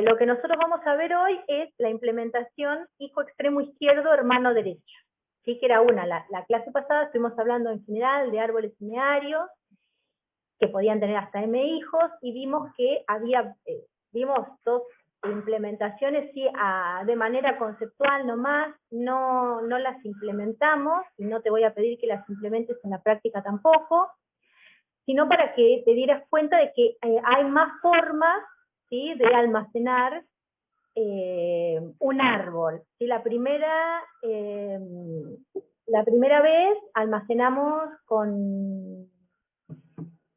lo que nosotros vamos a ver hoy es la implementación hijo extremo izquierdo, hermano derecho. Sí, que era la clase pasada estuvimos hablando en general de árboles linearios, que podían tener hasta m hijos, y vimos que vimos dos implementaciones, sí, de manera conceptual nomás, no las implementamos, y no te voy a pedir que las implementes en la práctica tampoco, sino para que te dieras cuenta de que hay más formas, ¿sí?, de almacenar un árbol. ¿Sí? La primera vez almacenamos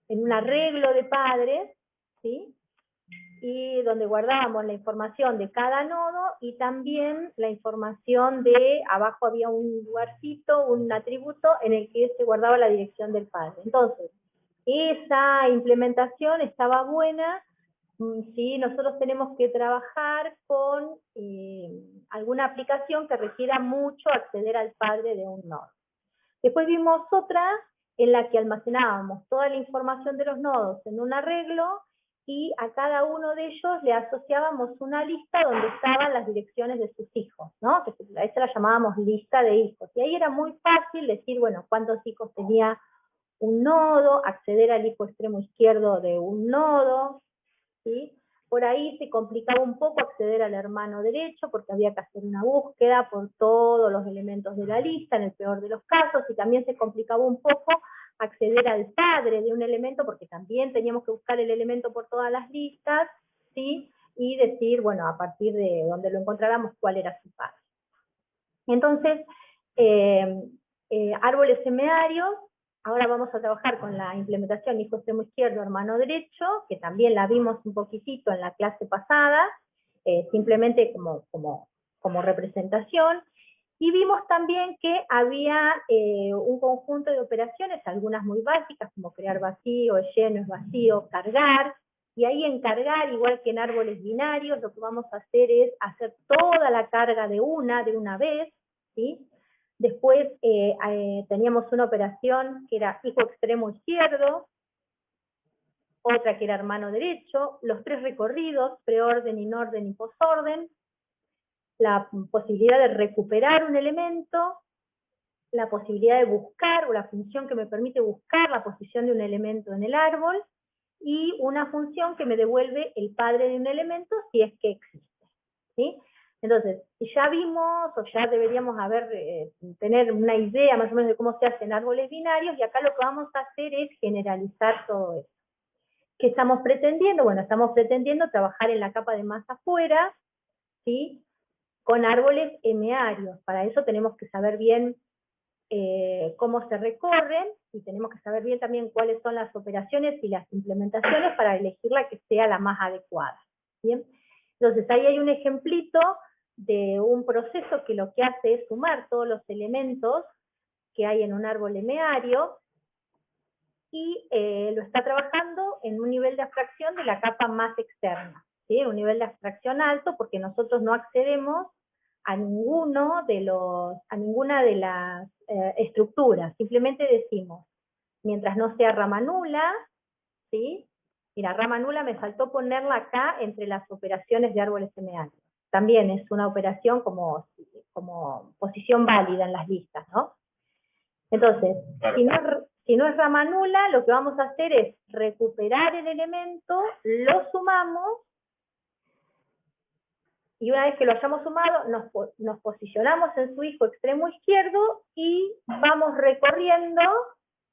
en un arreglo de padres, ¿sí?, y donde guardábamos la información de cada nodo y también la información abajo había un lugarcito, un atributo en el que se guardaba la dirección del padre. Entonces, esa implementación estaba buena. Sí, nosotros tenemos que trabajar con alguna aplicación que requiera mucho acceder al padre de un nodo. Después vimos otra en la que almacenábamos toda la información de los nodos en un arreglo y a cada uno de ellos le asociábamos una lista donde estaban las direcciones de sus hijos, ¿no? A esa la llamábamos lista de hijos. Y ahí era muy fácil decir, bueno, cuántos hijos tenía un nodo, acceder al hijo extremo izquierdo de un nodo, ¿sí? Por ahí se complicaba un poco acceder al hermano derecho, porque había que hacer una búsqueda por todos los elementos de la lista, en el peor de los casos, y también se complicaba un poco acceder al padre de un elemento, porque también teníamos que buscar el elemento por todas las listas, ¿sí?, y decir, bueno, a partir de donde lo encontráramos, cuál era su padre. Entonces, árboles semearios. Ahora vamos a trabajar con la implementación hijo extremo izquierdo, hermano derecho, que también la vimos un poquitito en la clase pasada, simplemente como representación. Y vimos también que había un conjunto de operaciones, algunas muy básicas, como crear vacío, lleno es vacío, cargar. Y ahí en cargar, igual que en árboles binarios, lo que vamos a hacer es hacer toda la carga de una vez, ¿sí? Después teníamos una operación que era hijo extremo izquierdo, otra que era hermano derecho, los tres recorridos, preorden, inorden y posorden, la posibilidad de recuperar un elemento, la posibilidad de buscar, o la función que me permite buscar la posición de un elemento en el árbol, y una función que me devuelve el padre de un elemento si es que existe, ¿sí? Entonces, ya vimos, o ya deberíamos tener una idea más o menos de cómo se hacen árboles binarios, y acá lo que vamos a hacer es generalizar todo eso. ¿Qué estamos pretendiendo? Bueno, estamos pretendiendo trabajar en la capa de más afuera, ¿sí?, con árboles M-arios. Para eso tenemos que saber bien cómo se recorren, y tenemos que saber bien también cuáles son las operaciones y las implementaciones para elegir la que sea la más adecuada. ¿Bien? Entonces ahí hay un ejemplito de un proceso que lo que hace es sumar todos los elementos que hay en un árbol M-ario, y lo está trabajando en un nivel de abstracción de la capa más externa, ¿sí? Un nivel de abstracción alto, porque nosotros no accedemos a ninguna de las estructuras. Simplemente decimos, mientras no sea rama nula, ¿sí? Mira, rama nula me faltó ponerla acá entre las operaciones de árboles M-arios. También es una operación como posición válida en las listas, ¿no? Entonces, claro, si no es rama nula, lo que vamos a hacer es recuperar el elemento, lo sumamos, y una vez que lo hayamos sumado, nos posicionamos en su hijo extremo izquierdo y vamos recorriendo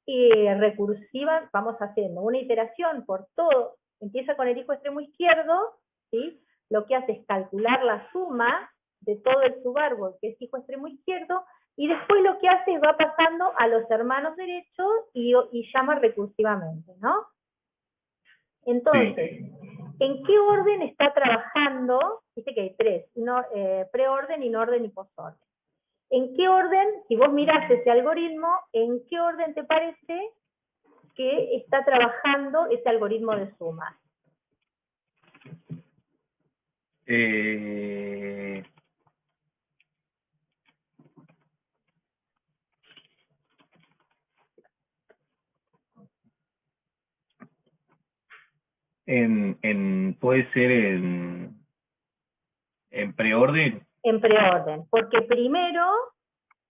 y recursiva, vamos haciendo una iteración por todo. Empieza con el hijo extremo izquierdo, ¿sí? Lo que hace es calcular la suma de todo el subárbol, que es hijo extremo izquierdo, y después lo que hace es va pasando a los hermanos derechos y llama recursivamente, ¿no? Entonces, ¿en qué orden está trabajando? Dice que hay tres, preorden, inorden y posorden. ¿En qué orden, si vos mirás ese algoritmo, en qué orden te parece que está trabajando ese algoritmo de suma? Puede ser ¿En preorden? En preorden, porque primero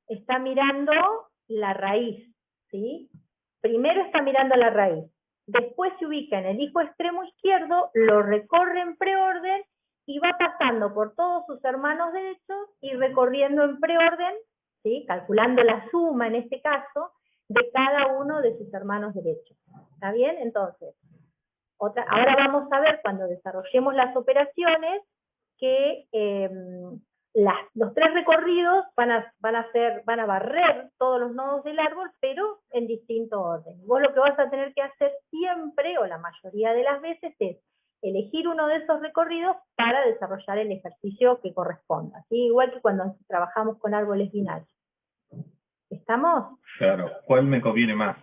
está mirando la raíz, ¿sí? Primero está mirando la raíz, después se ubica en el hijo extremo izquierdo, lo recorre en preorden y va pasando por todos sus hermanos derechos y recorriendo en preorden, ¿sí? Calculando la suma en este caso de cada uno de sus hermanos derechos. ¿Está bien? Entonces, ahora vamos a ver cuando desarrollemos las operaciones que los tres recorridos van a barrer todos los nodos del árbol, pero en distinto orden. Vos lo que vas a tener que hacer siempre, o la mayoría de las veces, es elegir uno de esos recorridos para desarrollar el ejercicio que corresponda, ¿sí? Igual que cuando trabajamos con árboles binarios. ¿Estamos? Claro. ¿Cuál me conviene más?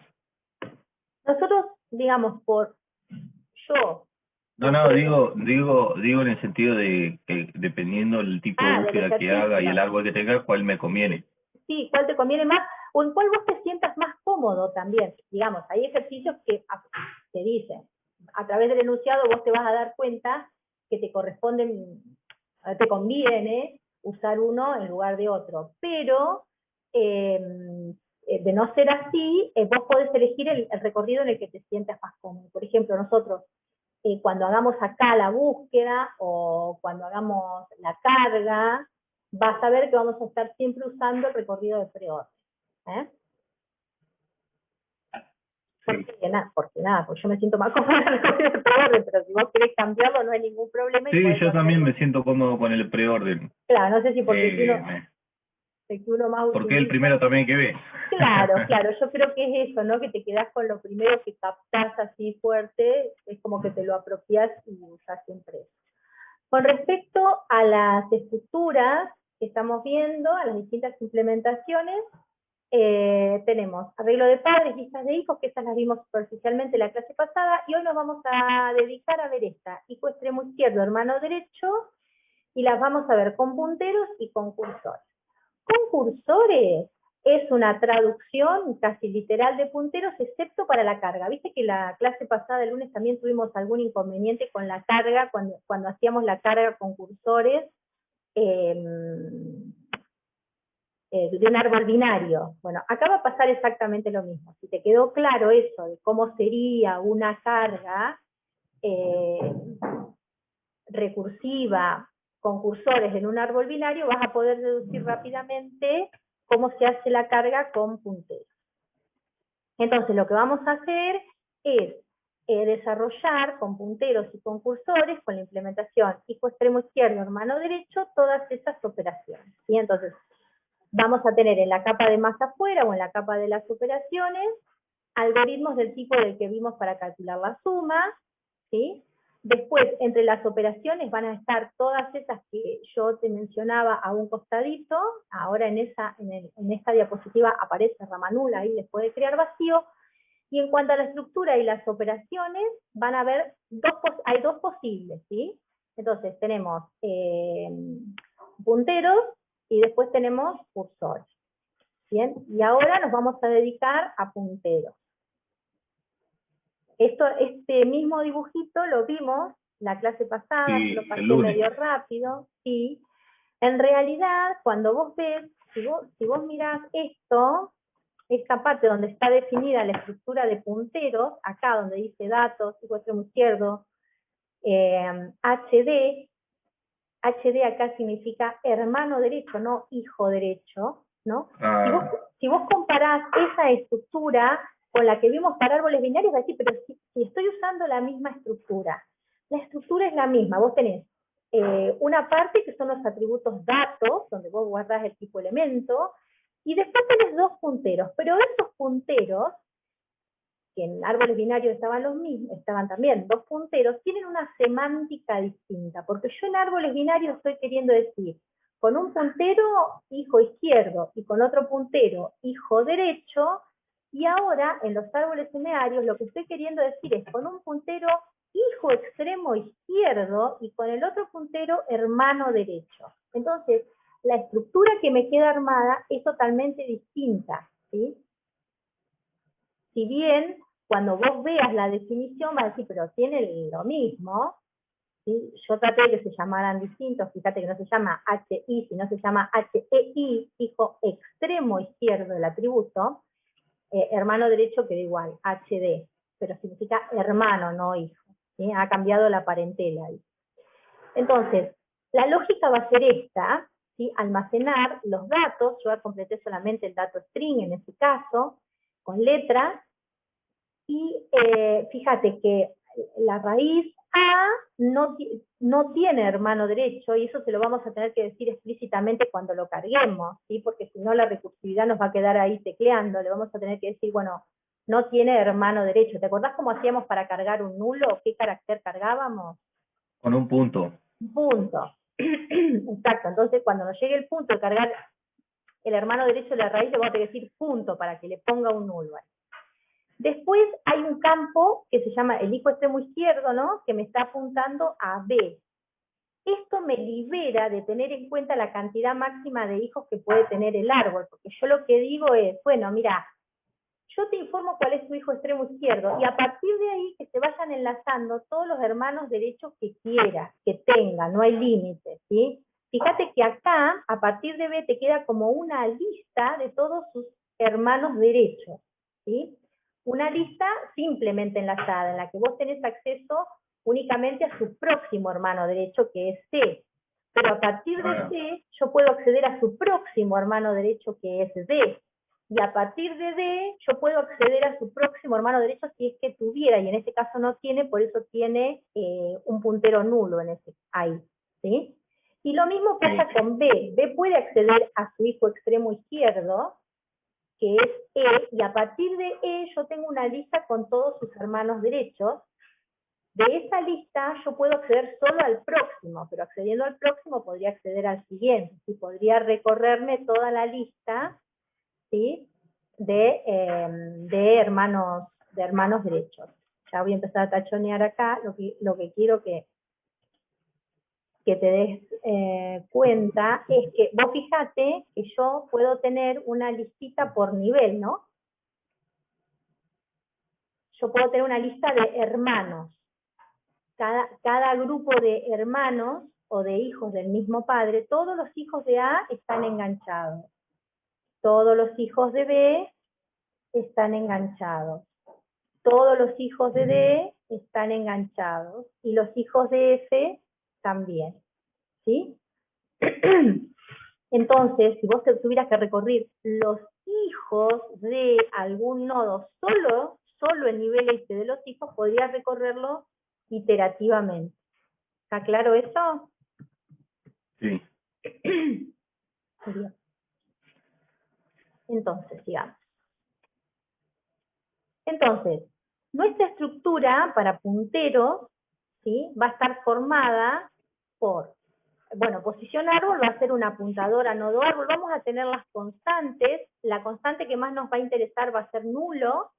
Nosotros, digamos, yo No, digo en el sentido de que dependiendo del tipo de del búsqueda que haga y el ejercicio. árbol que tenga, ¿cuál me conviene? Sí, cuál te conviene más, o en cuál vos te sientas más cómodo también. Digamos, hay ejercicios que te dicen, a través del enunciado vos te vas a dar cuenta que te corresponden, te conviene usar uno en lugar de otro, pero de no ser así, vos podés elegir el recorrido en el que te sientas más cómodo. Por ejemplo, nosotros cuando hagamos acá la búsqueda o cuando hagamos la carga, vas a ver que vamos a estar siempre usando el recorrido de preorden. ¿Eh? Sí. Porque yo me siento más cómoda en el recorrido de preorden, pero si vos querés cambiarlo no hay ningún problema. Y Sí, yo también hacerlo. me siento cómodo con el preorden. Claro, no sé si porque Me, uno más porque es el utiliza. primero también que ve. Claro, yo creo que es eso, ¿no? Que te quedás con lo primero que captás así fuerte, es como que te lo apropiás y usás siempre eso. Con respecto a las estructuras que estamos viendo, a las distintas implementaciones, tenemos arreglo de padres, listas de hijos, que esas las vimos superficialmente en la clase pasada, y hoy nos vamos a dedicar a ver esta, hijo extremo izquierdo, hermano derecho, y las vamos a ver con punteros y con cursores. Con cursores es una traducción casi literal de punteros, excepto para la carga. Viste que la clase pasada, el lunes, también tuvimos algún inconveniente con la carga, cuando hacíamos la carga con cursores de un árbol binario. Bueno, acá va a pasar exactamente lo mismo. Si te quedó claro eso de cómo sería una carga recursiva con cursores en un árbol binario, vas a poder deducir rápidamente cómo se hace la carga con punteros. Entonces, lo que vamos a hacer es desarrollar con punteros y con cursores, con la implementación hijo extremo izquierdo, hermano derecho, todas esas operaciones. ¿Sí? Entonces, vamos a tener en la capa de más afuera o en la capa de las operaciones algoritmos del tipo del que vimos para calcular la suma, ¿sí? Después, entre las operaciones van a estar todas esas que yo te mencionaba a un costadito. Ahora en esta diapositiva aparece Ramanula ahí después de crear vacío. Y en cuanto a la estructura y las operaciones, van a haber hay dos posibles, ¿sí? Entonces tenemos punteros y después tenemos cursores. ¿Bien? Y ahora nos vamos a dedicar a punteros. Este mismo dibujito lo vimos la clase pasada, Sí, lo pasé el lunes. medio rápido, sí. En realidad, cuando vos ves, si vos mirás esto, esta parte donde está definida la estructura de punteros, acá donde dice datos, hijo extremo izquierdo, HD, HD acá significa hermano derecho, no hijo derecho, ¿no? Si vos comparás esa estructura con la que vimos para árboles binarios, vas a decir, pero si estoy usando la misma estructura. La estructura es la misma, vos tenés una parte que son los atributos datos, donde vos guardás el tipo elemento, y después tenés dos punteros, pero esos punteros, que en árboles binarios estaban los mismos, estaban también dos punteros, tienen una semántica distinta, porque yo en árboles binarios estoy queriendo decir, con un puntero hijo izquierdo y con otro puntero hijo derecho, y ahora en los árboles binarios lo que estoy queriendo decir es con un puntero hijo extremo izquierdo y con el otro puntero hermano derecho. Entonces, la estructura que me queda armada es totalmente distinta, ¿sí? Si bien cuando vos veas la definición vas a decir, pero tiene lo mismo, ¿sí? Yo traté de que se llamaran distintos, fíjate que no se llama HI, sino se llama HEI, hijo extremo izquierdo del atributo, hermano derecho queda igual, HD, pero significa hermano, no hijo, ¿sí? Ha cambiado la parentela ahí. Entonces, la lógica va a ser esta, ¿sí? Almacenar los datos, yo completé solamente el dato string en este caso, con letras, y fíjate que la raíz A no tiene hermano derecho, y eso se lo vamos a tener que decir explícitamente cuando lo carguemos, ¿sí? Porque si no la recursividad nos va a quedar ahí tecleando, le vamos a tener que decir, bueno, no tiene hermano derecho. ¿Te acordás cómo hacíamos para cargar un nulo? ¿Qué carácter cargábamos? Con un punto. Un punto. Exacto, entonces cuando nos llegue el punto de cargar el hermano derecho de la raíz, le vamos a tener que decir punto para que le ponga un nulo ahí. Después hay un campo que se llama el hijo extremo izquierdo, ¿no? Que me está apuntando a B. Esto me libera de tener en cuenta la cantidad máxima de hijos que puede tener el árbol, porque yo lo que digo es, bueno, mira, yo te informo cuál es tu hijo extremo izquierdo, y a partir de ahí que se vayan enlazando todos los hermanos derechos que quieras, que tenga, no hay límites, ¿sí? Fíjate que acá, a partir de B, te queda como una lista de todos sus hermanos derechos, ¿sí? Una lista simplemente enlazada, en la que vos tenés acceso únicamente a su próximo hermano derecho, que es C. Pero a partir de C, yo puedo acceder a su próximo hermano derecho, que es D. Y a partir de D, yo puedo acceder a su próximo hermano derecho si es que tuviera, y en este caso no tiene, por eso tiene un puntero nulo ahí, ¿sí? Y lo mismo pasa con B. B puede acceder a su hijo extremo izquierdo, que es E, y a partir de E yo tengo una lista con todos sus hermanos derechos. De esa lista yo puedo acceder solo al próximo, pero accediendo al próximo podría acceder al siguiente, y podría recorrerme toda la lista, ¿sí? de hermanos derechos. Ya voy a empezar a tachonear acá, lo que quiero que te des cuenta es que vos fíjate que yo puedo tener una listita por nivel, ¿no? Yo puedo tener una lista de hermanos. Cada grupo de hermanos o de hijos del mismo padre, todos los hijos de A están enganchados. Todos los hijos de B están enganchados. Todos los hijos de D están enganchados y los hijos de F también, ¿sí? Entonces, si vos tuvieras que recorrer los hijos de algún nodo, solo el nivel este de los hijos, podrías recorrerlo iterativamente. ¿Está claro eso? Sí. Bien. Entonces, sigamos. Entonces, nuestra estructura para punteros, ¿sí? Va a estar formada por, bueno, posición árbol va a ser una apuntadora nodo árbol, vamos a tener las constantes, la constante que más nos va a interesar va a ser nulo,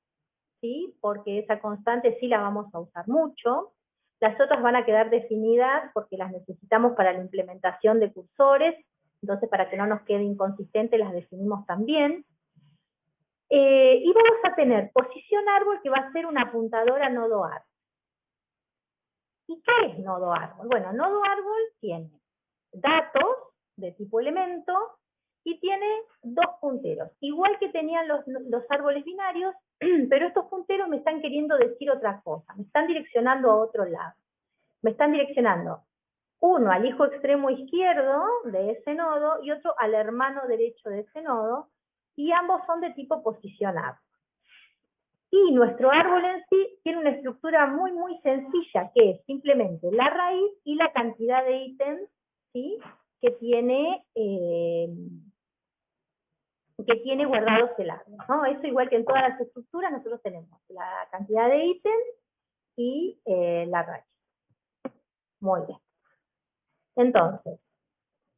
¿sí? Porque esa constante sí la vamos a usar mucho. Las otras van a quedar definidas porque las necesitamos para la implementación de cursores, entonces para que no nos quede inconsistente las definimos también. Y vamos a tener posición árbol que va a ser una apuntadora nodo árbol. ¿Y qué es nodo árbol? Bueno, nodo árbol tiene datos de tipo elemento y tiene dos punteros. Igual que tenían los árboles binarios, pero estos punteros me están queriendo decir otra cosa. Me están direccionando a otro lado. Me están direccionando uno al hijo extremo izquierdo de ese nodo y otro al hermano derecho de ese nodo, y ambos son de tipo posición árbol. Y nuestro árbol en sí tiene una estructura muy, muy sencilla, que es simplemente la raíz y la cantidad de ítems, ¿sí? que tiene guardados el árbol, ¿no? Eso igual que en todas las estructuras, nosotros tenemos la cantidad de ítems y la raíz. Muy bien. Entonces,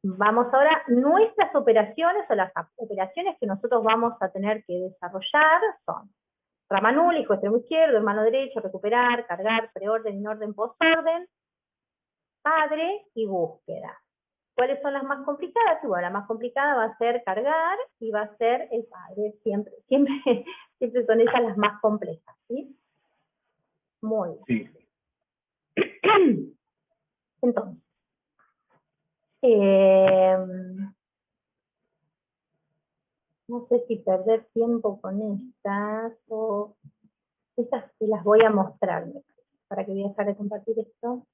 vamos ahora, nuestras operaciones o las operaciones que nosotros vamos a tener que desarrollar son rama nula, hijo extremo izquierdo, hermano derecho, recuperar, cargar, preorden, inorden, postorden, padre y búsqueda. ¿Cuáles son las más complicadas? Y bueno, la más complicada va a ser cargar y va a ser el padre. Siempre son esas las más complejas, ¿sí? Muy bien. Sí. Entonces, no sé si perder tiempo con estas o estas sí las voy a mostrar. ¿Para que voy a dejar de compartir esto?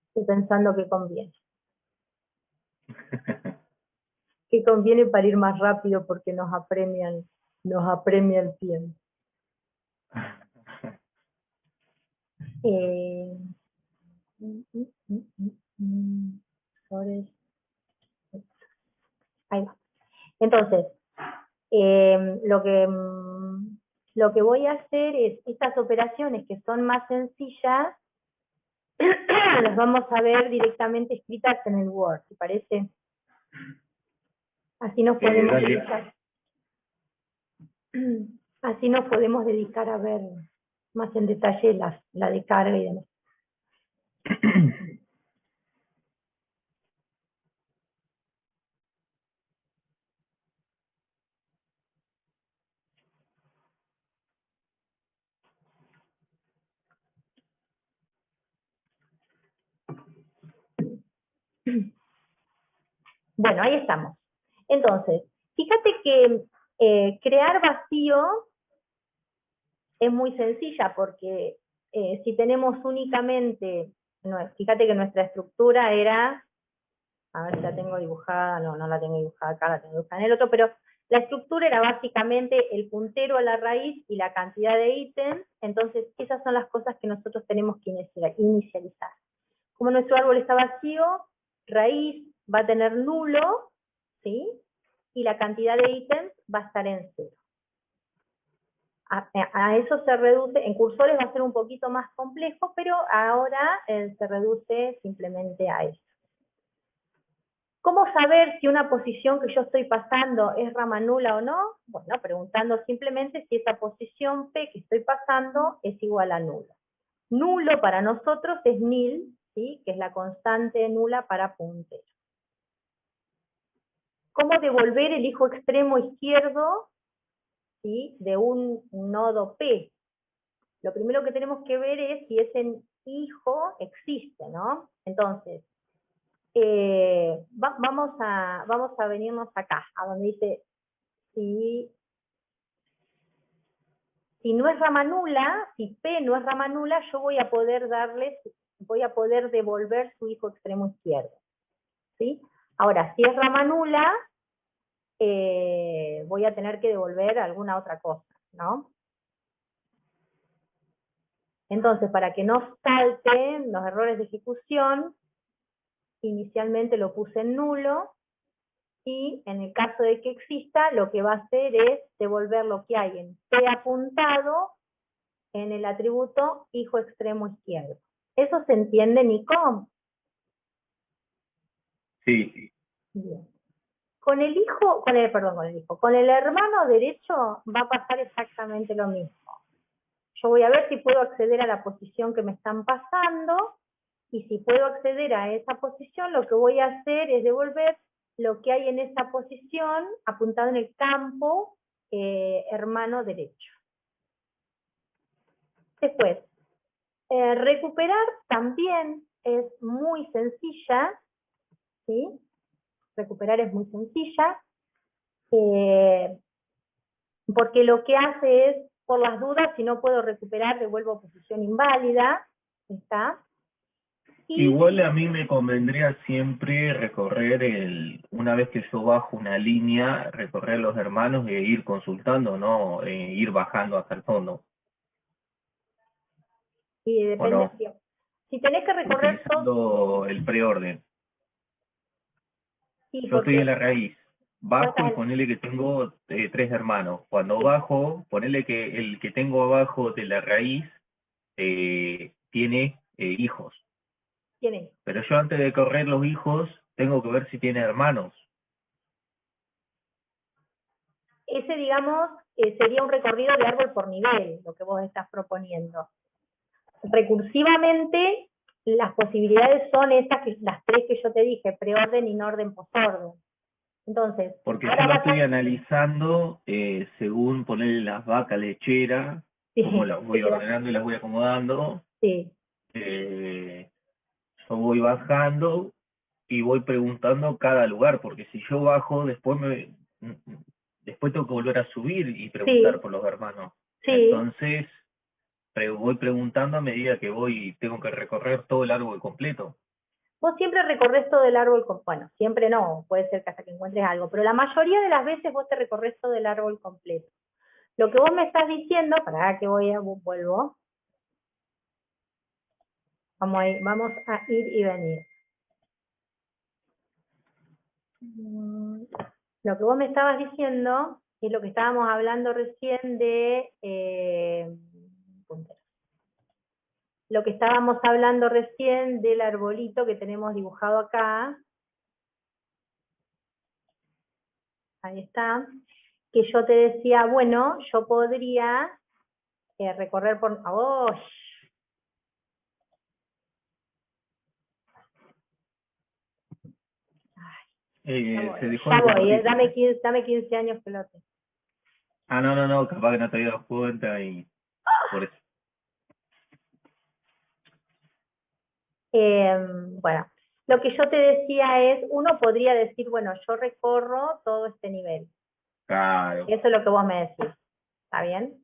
Estoy pensando que conviene. Que conviene para ir más rápido porque nos apremia el tiempo. Ahí va. Entonces, lo que voy a hacer es estas operaciones que son más sencillas, las vamos a ver directamente escritas en el Word, ¿te parece? Así nos podemos dedicar. Así nos podemos dedicar a ver más en detalle la de carga y demás. Bueno, ahí estamos. Entonces, fíjate que crear vacío es muy sencilla porque si tenemos únicamente, no, fíjate que nuestra estructura era, a ver si la tengo dibujada, no la tengo dibujada acá, la tengo dibujada en el otro, pero la estructura era básicamente el puntero a la raíz y la cantidad de ítems, entonces esas son las cosas que nosotros tenemos que inicializar. Como nuestro árbol está vacío, raíz va a tener nulo, ¿sí? Y la cantidad de ítems va a estar en 0. A eso se reduce, en cursores va a ser un poquito más complejo, pero ahora se reduce simplemente a eso. ¿Cómo saber si una posición que yo estoy pasando es rama nula o no? Bueno, preguntando simplemente si esa posición P que estoy pasando es igual a nula. Nulo para nosotros es nil, ¿sí? Que es la constante nula para puntero. ¿Cómo devolver el hijo extremo izquierdo, ¿sí? De un nodo P? Lo primero que tenemos que ver es si ese hijo existe, ¿no? Entonces, vamos a venirnos acá, a donde dice, si no es rama nula, si P no es rama nula, yo voy a poder devolver su hijo extremo izquierdo, ¿sí? Ahora, si es rama nula, voy a tener que devolver alguna otra cosa, ¿no? Entonces, para que no salten los errores de ejecución, inicialmente lo puse en nulo, y en el caso de que exista, lo que va a hacer es devolver lo que hay en P apuntado en el atributo hijo extremo izquierdo. ¿Eso se entiende, Nico? Sí. Bien. Con el hermano derecho va a pasar exactamente lo mismo. Yo voy a ver si puedo acceder a la posición que me están pasando, y si puedo acceder a esa posición, lo que voy a hacer es devolver lo que hay en esa posición apuntado en el campo hermano derecho. Después, recuperar también es muy sencilla, ¿sí? Recuperar es muy sencilla, porque lo que hace es, por las dudas, si no puedo recuperar, devuelvo posición inválida, ¿está? Igual a mí me convendría siempre recorrer una vez que yo bajo una línea, recorrer los hermanos e ir consultando, ¿no? Ir bajando hasta el fondo. Y depende, ¿O no? si tenés que recorrer todo el preorden. Sí, Yo estoy en la porque raíz. Bajo y ponele que tengo 3 hermanos. Cuando bajo, ponele que el que tengo abajo de la raíz tiene hijos. tiene. Pero yo antes de correr los hijos, tengo que ver si tiene hermanos. Ese, digamos, sería un recorrido de árbol por nivel, lo que vos estás proponiendo. Recursivamente, las posibilidades son estas, las 3 que yo te dije, preorden, inorden, posorden. Entonces, Porque ahora yo lo vas estoy a... analizando según ponerle las vacas lecheras, Sí, como las voy sí, ordenando y las voy acomodando. sí. eh, yo voy bajando y voy preguntando cada lugar, porque si yo bajo, después tengo que volver a subir y preguntar Sí, por los hermanos. sí. Entonces, voy preguntando a medida que voy, tengo que recorrer todo el árbol completo. Vos siempre recorres todo el árbol, bueno, siempre no, puede ser que hasta que encuentres algo, pero la mayoría de las veces vos te recorres todo el árbol completo. Lo que vos me estás diciendo, para que vuelvo, vamos a ir y venir. Lo que vos me estabas diciendo es lo que estábamos hablando recién de... lo que estábamos hablando recién del arbolito que tenemos dibujado acá. Ahí está. Que yo te decía, bueno, yo podría recorrer por... ¡Oh! Se dejó Ya de voy, compartir, dame, Jimé. 15, dame 15 años pelote. Ah, no, no, no, capaz que no te habías dado cuenta y por eso. Bueno, lo que yo te decía es, uno podría decir, bueno, yo recorro todo este nivel. Claro. Eso es lo que vos me decís. ¿Está bien?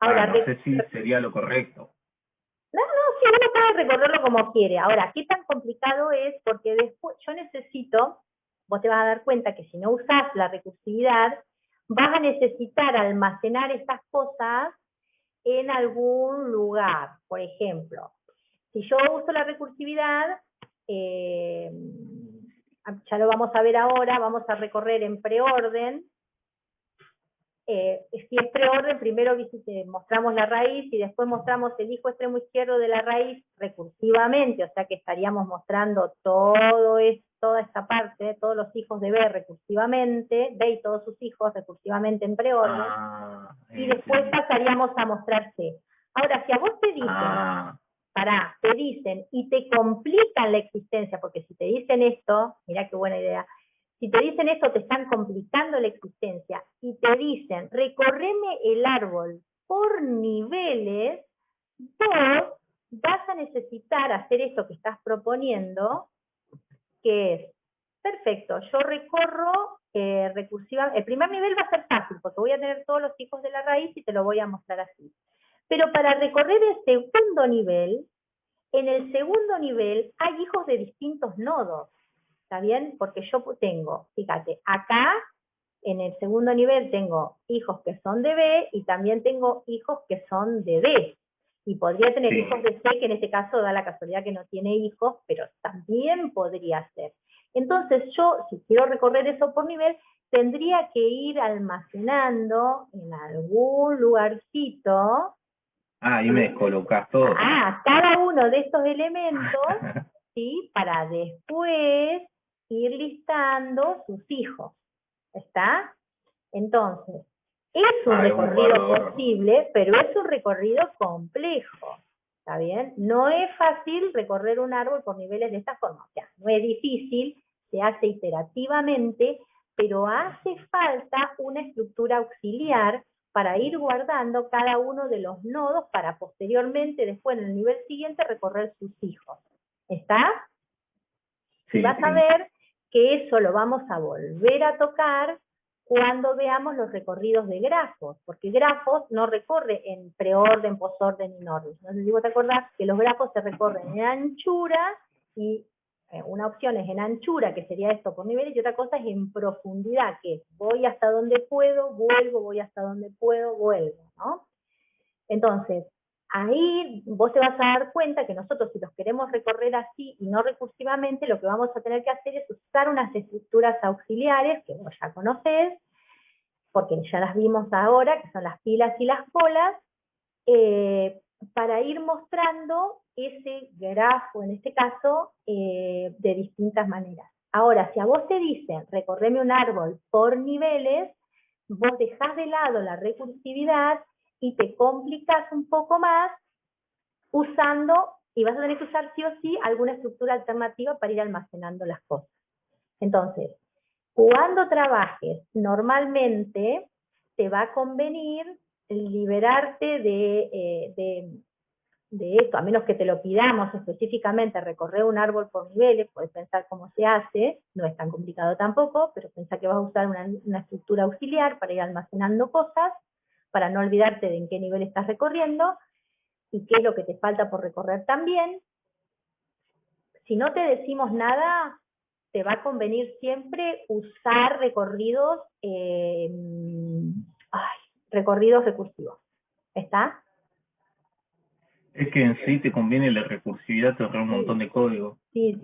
Ah, Ahora, no sé si sería lo correcto. no, si uno puede recorrerlo como quiere. Ahora, ¿qué tan complicado es? Porque después yo necesito, vos te vas a dar cuenta que si no usás la recursividad, vas a necesitar almacenar estas cosas en algún lugar. Por ejemplo, si yo uso la recursividad, ya lo vamos a ver ahora, vamos a recorrer en preorden. Si es preorden, primero mostramos la raíz y después mostramos el hijo extremo izquierdo de la raíz recursivamente, o sea que estaríamos mostrando toda esta parte, todos los hijos de B recursivamente, B y todos sus hijos recursivamente en preorden, y después pasaríamos a mostrar C. Ahora, si a vos te dicen, te dicen y te complican la existencia, porque si te dicen esto, mirá qué buena idea, si te dicen esto, te están complicando la existencia y te dicen, recorreme el árbol por niveles, vos vas a necesitar hacer esto que estás proponiendo, que es, perfecto, yo recorro recursiva, el primer nivel va a ser fácil, porque voy a tener todos los hijos de la raíz y te lo voy a mostrar así. Pero para recorrer el segundo nivel, en el segundo nivel hay hijos de distintos nodos. ¿Está bien? Porque yo tengo, fíjate, acá en el segundo nivel tengo hijos que son de B y también tengo hijos que son de D. Y podría tener hijos de C, que en este caso da la casualidad que no tiene hijos, pero también podría ser. Entonces yo, si quiero recorrer eso por nivel, tendría que ir almacenando en algún lugarcito. Ahí me descolocas todo. Cada uno de estos elementos, ¿sí? Para después ir listando sus hijos. ¿Está? Entonces, es un recorrido posible, pero es un recorrido complejo. ¿Está bien? No es fácil recorrer un árbol por niveles de esta forma. O sea, no es difícil, se hace iterativamente, pero hace falta una estructura auxiliar para ir guardando cada uno de los nodos para posteriormente, después en el nivel siguiente, recorrer sus hijos. ¿Está? Sí, y vas a ver que eso lo vamos a volver a tocar cuando veamos los recorridos de grafos, porque grafos no recorre en preorden, posorden y orden. No sé si vos te acordás que los grafos se recorren en anchura y una opción es en anchura, que sería esto por niveles, y otra cosa es en profundidad, que es voy hasta donde puedo, vuelvo, voy hasta donde puedo, vuelvo, ¿no? Entonces, ahí vos te vas a dar cuenta que nosotros si los queremos recorrer así y no recursivamente, lo que vamos a tener que hacer es usar unas estructuras auxiliares que vos ya conocés, porque ya las vimos ahora, que son las pilas y las colas, para ir mostrando ese grafo, en este caso, de distintas maneras. Ahora, si a vos te dicen, recorreme un árbol por niveles, vos dejás de lado la recursividad y te complicas un poco más usando, y vas a tener que usar sí o sí alguna estructura alternativa para ir almacenando las cosas. Entonces, Cuando trabajes, normalmente te va a convenir liberarte de esto, a menos que te lo pidamos específicamente, recorrer un árbol por niveles, puedes pensar cómo se hace, no es tan complicado tampoco, pero pensá que vas a usar una estructura auxiliar para ir almacenando cosas, para no olvidarte de en qué nivel estás recorriendo, y qué es lo que te falta por recorrer también. Si no te decimos nada, te va a convenir siempre usar recorridos, recorridos recursivos. ¿Está? Es que en sí te conviene la recursividad, te ahorra un montón de código. Sí,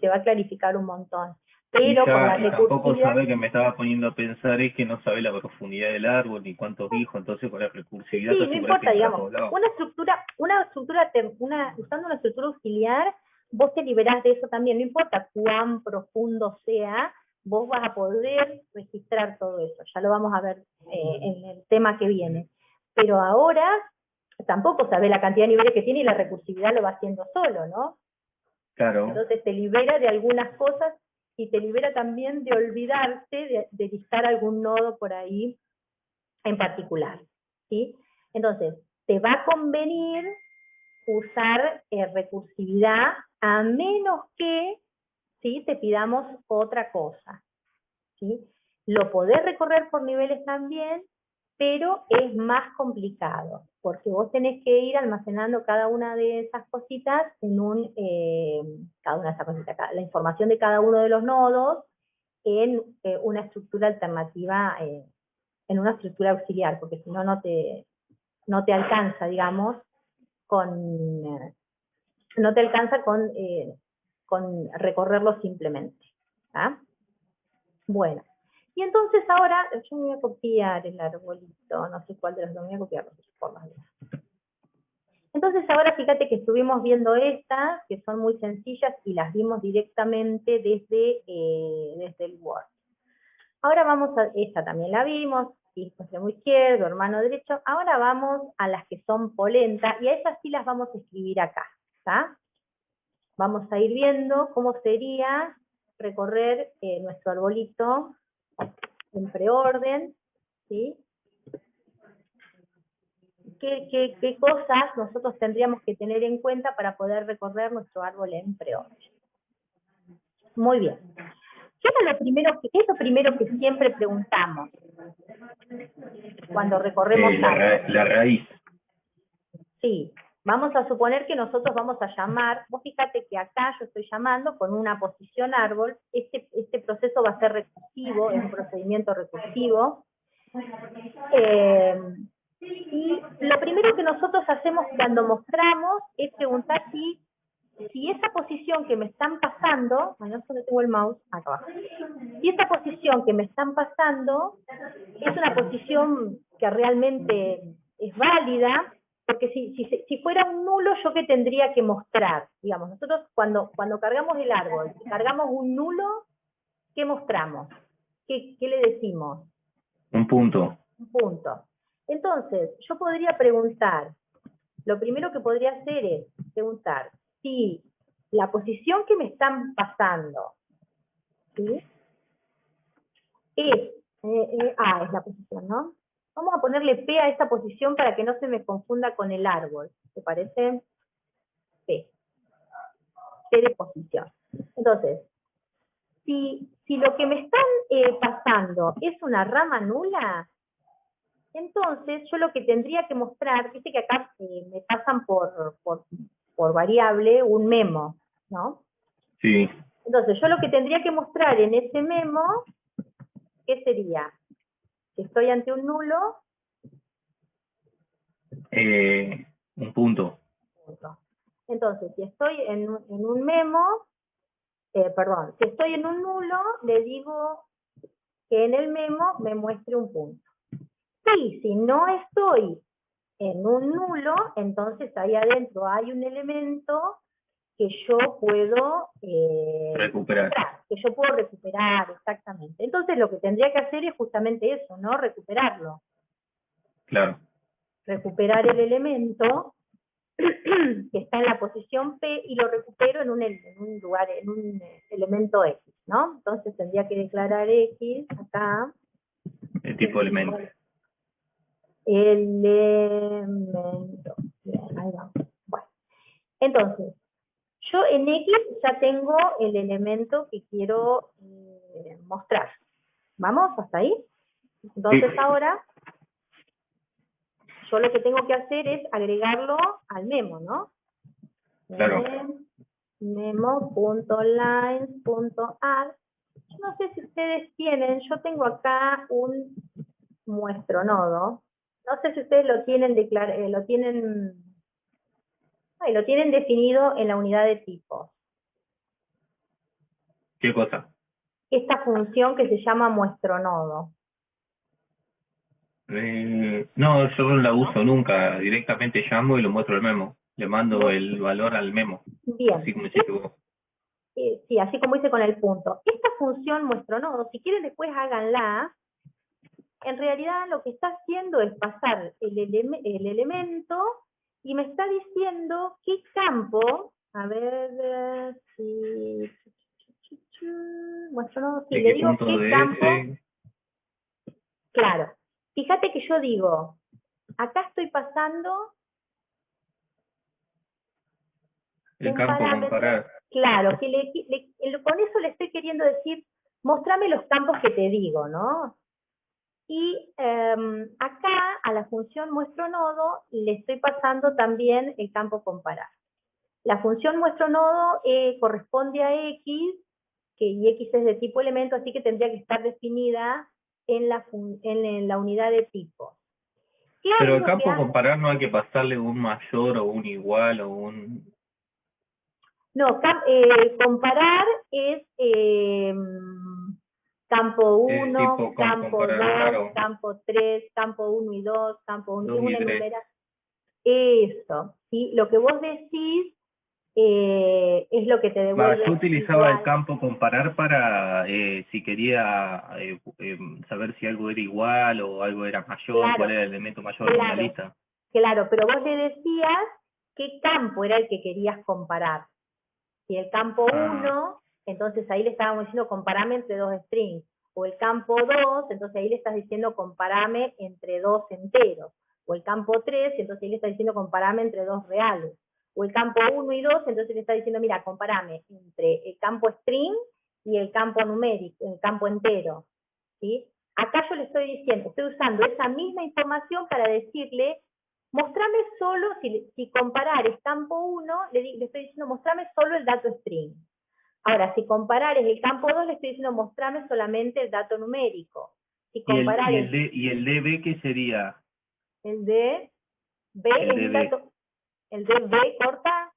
te va a clarificar un montón. Y Pero con la tampoco recursividad... sabe que me estaba poniendo a pensar es que no sabe la profundidad del árbol ni cuántos hijos, entonces con la recursividad Sí, te no aseguras que importa, entra a digamos, todos lados. usando una estructura auxiliar, vos te liberás de eso también, no importa cuán profundo sea, vos vas a poder registrar todo eso, ya lo vamos a ver en el tema que viene. Pero ahora tampoco sabés la cantidad de niveles que tiene y la recursividad lo va haciendo solo, ¿no? Claro. Entonces te libera de algunas cosas y te libera también de olvidarte de listar algún nodo por ahí en particular, ¿sí? Entonces, te va a convenir usar recursividad a menos que, ¿sí?, te pidamos otra cosa, ¿sí? Lo podés recorrer por niveles también, pero es más complicado, porque vos tenés que ir almacenando cada una de esas cositas la información de cada uno de los nodos en una estructura alternativa, en una estructura auxiliar, porque si no, no te alcanza, digamos, no te alcanza con recorrerlo simplemente. ¿Ah? Bueno, y entonces ahora, yo me voy a copiar el arbolito, no sé cuál de los dos, me voy a copiar los dos por las dudas. Entonces ahora fíjate que estuvimos viendo estas, que son muy sencillas, y las vimos directamente desde el Word. Ahora vamos a, esta también la vimos, hijo extremo izquierdo, hermano derecho. Ahora vamos a las que son polenta, y a esas sí las vamos a escribir acá, ¿está? Vamos a ir viendo cómo sería recorrer nuestro arbolito en preorden, ¿sí? ¿Qué cosas nosotros tendríamos que tener en cuenta para poder recorrer nuestro árbol en preorden? Muy bien. ¿Qué es lo primero que siempre preguntamos cuando recorremos la raíz? Sí, vamos a suponer que nosotros vamos a llamar, vos fíjate que acá yo estoy llamando con una posición árbol, este proceso va a ser recursivo, es un procedimiento recursivo, y lo primero que nosotros hacemos cuando mostramos es preguntar si esa posición que me están pasando, no sé dónde tengo el mouse, acá abajo, si esa posición que me están pasando es una posición que realmente es válida, porque si fuera un nulo, ¿yo qué tendría que mostrar? Digamos, nosotros cuando cargamos el árbol, si cargamos un nulo, ¿qué mostramos? ¿Qué le decimos? Un punto. Un punto. Entonces, yo podría preguntar, lo primero que podría hacer es preguntar si la posición que me están pasando, ¿sí?, es la posición, ¿no? Vamos a ponerle P a esta posición para que no se me confunda con el árbol. ¿Te parece? P. P de posición. Entonces, si lo que me están pasando es una rama nula, entonces yo lo que tendría que mostrar, viste que acá me pasan por variable un memo, ¿no? Sí. Entonces yo lo que tendría que mostrar en ese memo, ¿qué sería? Si estoy ante un nulo, un punto. Entonces, si estoy en un memo, si estoy en un nulo, le digo que en el memo me muestre un punto. Y si no estoy en un nulo, entonces ahí adentro hay un elemento que yo puedo recuperar. Que yo puedo recuperar, exactamente. Entonces lo que tendría que hacer es justamente eso, ¿no? Recuperarlo. Claro. Recuperar el elemento que está en la posición P y lo recupero en un lugar, en un elemento X, ¿no? Entonces tendría que declarar X acá. El tipo de elemento. Elemento. Bien, ahí vamos. Bueno, entonces, yo en X ya tengo el elemento que quiero mostrar. ¿Vamos? ¿Hasta ahí? Entonces Sí. ahora, yo lo que tengo que hacer es agregarlo al memo, ¿no? Claro. Memo.lines.add. Yo no sé si ustedes tienen, yo tengo acá un muestro nodo. No sé si ustedes lo tienen lo tienen definido en la unidad de tipos. ¿Qué cosa? Esta función que se llama muestro nodo. No, yo no la uso nunca. Directamente llamo y lo muestro el memo. Le mando el valor al memo. Bien. Así como hiciste vos. Sí, así como hice con el punto. Esta función muestro nodo, si quieren después háganla. En realidad lo que está haciendo es pasar el elemento y me está diciendo qué campo, a ver si muestro nodo, si le digo qué campo, claro, fíjate que yo digo, acá estoy pasando el campo comparar. Claro, que con eso le estoy queriendo decir, mostrame los campos que te digo, ¿no? Y acá a la función muestro nodo le estoy pasando también el campo comparar. La función muestro nodo corresponde a X, y X es de tipo elemento, así que tendría que estar definida en la unidad de tipo. Pero el campo comparar no hay que pasarle un mayor o un igual o un... No, comparar es campo 1, campo 2, claro. Campo 3, campo 1 y 2, campo 1 y 1, enumeración. Eso, ¿sí? Lo que vos decís es lo que te devuelve. Yo utilizaba igual el campo comparar para si quería saber si algo era igual o algo era mayor, claro, cuál era el elemento mayor en la lista. Claro, pero vos le decías qué campo era el que querías comparar. Si el campo 1, entonces ahí le estábamos diciendo comparame entre dos strings. O el campo 2, entonces ahí le estás diciendo comparame entre dos enteros. O el campo 3, entonces ahí le estás diciendo comparame entre dos reales. O el campo 1 y 2, entonces le está diciendo, mira, comparame entre el campo string y el campo numérico, el campo entero. ¿Sí? Acá yo le estoy diciendo, estoy usando esa misma información para decirle, mostrame solo, si comparar es campo 1, le estoy diciendo, mostrame solo el dato string. Ahora, si comparar es el campo 2, le estoy diciendo, mostrame solamente el dato numérico. Si comparar ¿Y el DB qué sería? El de B es un dato. ¿El de B corta?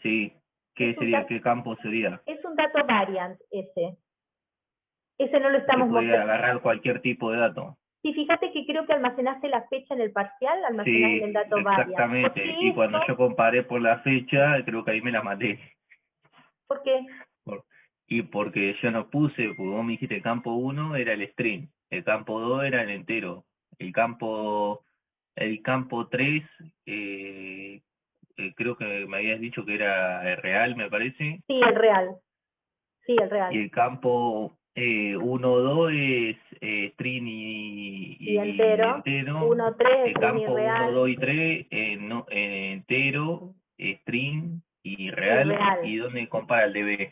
Sí. ¿Qué sería? ¿Qué campo sería? Es un dato variant ese. Ese no lo estamos mostrando. Que puede agarrar cualquier tipo de dato. Sí, fíjate que creo que almacenaste la fecha en el parcial, almacenaste en el dato variant. Exactamente. Y cuando yo comparé por la fecha, creo que ahí me la maté. ¿Por qué? Y porque yo no puse, porque vos me dijiste el campo 1 era el string, el campo 2 era el entero, el campo 3 creo que me habías dicho que era el real, me parece. Sí, el real. Sí, el real. Y el campo 1, 2 es string y entero. 1, 3, el campo 1, 2 y 3 entero, string y real. ¿Y dónde compara el DB?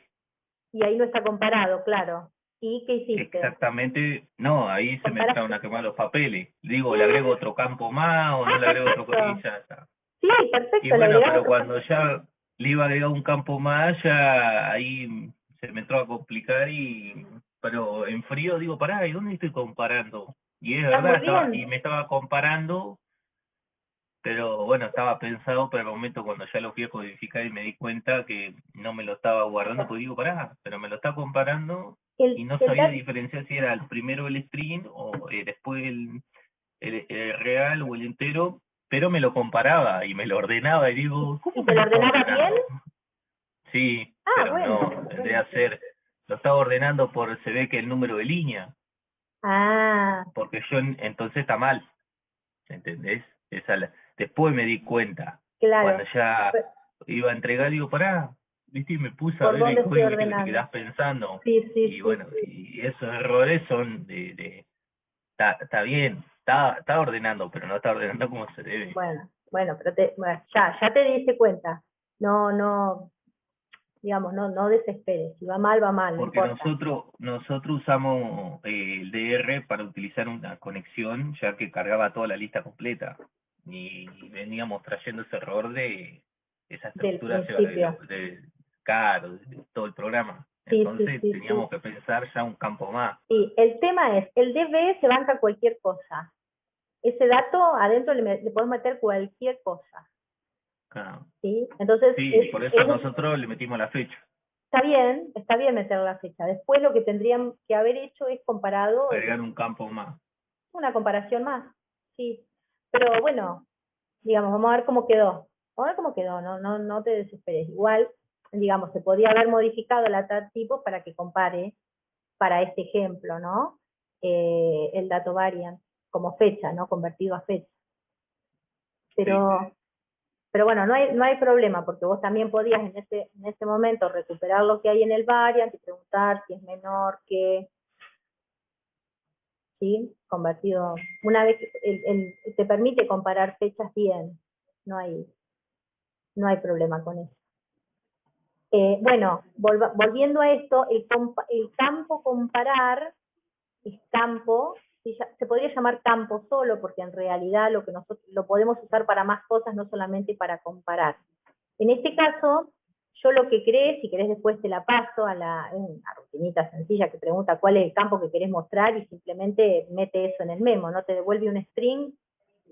Y ahí no está comparado, claro. ¿Y qué hiciste? Exactamente, no, ahí se me empezaron a quemar los papeles. Digo, ¿le agrego otro campo más o no le agrego otro campo? Y ya está. Sí, perfecto. Y bueno, pero cuando ya le iba a agregar un campo más, ya ahí se me entró a complicar pero en frío digo, pará, ¿y dónde estoy comparando? Y es verdad, me estaba comparando, pero bueno, estaba pensado para el momento cuando ya lo fui a codificar y me di cuenta que no me lo estaba guardando, pues digo, pará, pero me lo está comparando y no sabía diferenciar si era el primero el string o después el real o el entero, pero me lo comparaba y me lo ordenaba y digo, ¿cómo te lo ordenaba bien? Sí, pero bueno, no, tendría que ser, lo estaba ordenando se ve que el número de línea. Porque yo entonces está mal, ¿entendés? Después me di cuenta Claro. Cuando ya iba a entregar, digo, pará, viste, y me puse a ¿Por ver dónde el estoy código, viste, que te ordenando? quedás pensando. Sí, sí, Y sí, bueno, sí. y esos errores son está bien, está ordenando, pero no está ordenando como se debe. Bueno, pero ya te diste cuenta. No, digamos, no desesperes. Si va mal, no Porque importa. nosotros usamos el DR para utilizar una conexión, ya que cargaba toda la lista completa. Y veníamos trayendo ese error de esa Del estructura principio. Caro, de todo el programa. Sí, sí, Entonces sí, sí. teníamos que pensar ya un campo más. Sí, el tema es, el DB se banca cualquier cosa. Ese dato adentro le podemos meter cualquier cosa. Claro. ¿Sí? Entonces, Sí, por eso nosotros le metimos la fecha. está bien meter la fecha. Después lo que tendrían que haber hecho es comparado, Agregar un campo más. una comparación más. Sí. Pero bueno, digamos, vamos a ver cómo quedó. Vamos a ver cómo quedó, no te desesperes. Igual, digamos, se podría haber modificado la tab tipo para que compare para este ejemplo, ¿no? El dato variant como fecha, ¿no? Convertido a fecha. Pero, pero bueno, no hay problema, porque vos también podías en ese momento recuperar lo que hay en el variant y preguntar si es menor que, ¿sí? Convertido, una vez te permite comparar fechas bien, no hay, no hay problema con eso. Bueno, volviendo a esto, el campo comparar es campo, se podría llamar campo solo, porque en realidad lo que nosotros lo podemos usar para más cosas, no solamente para comparar. En este caso, yo lo que creé, si querés después te la paso una rutinita sencilla que pregunta cuál es el campo que querés mostrar y simplemente mete eso en el memo, no te devuelve un string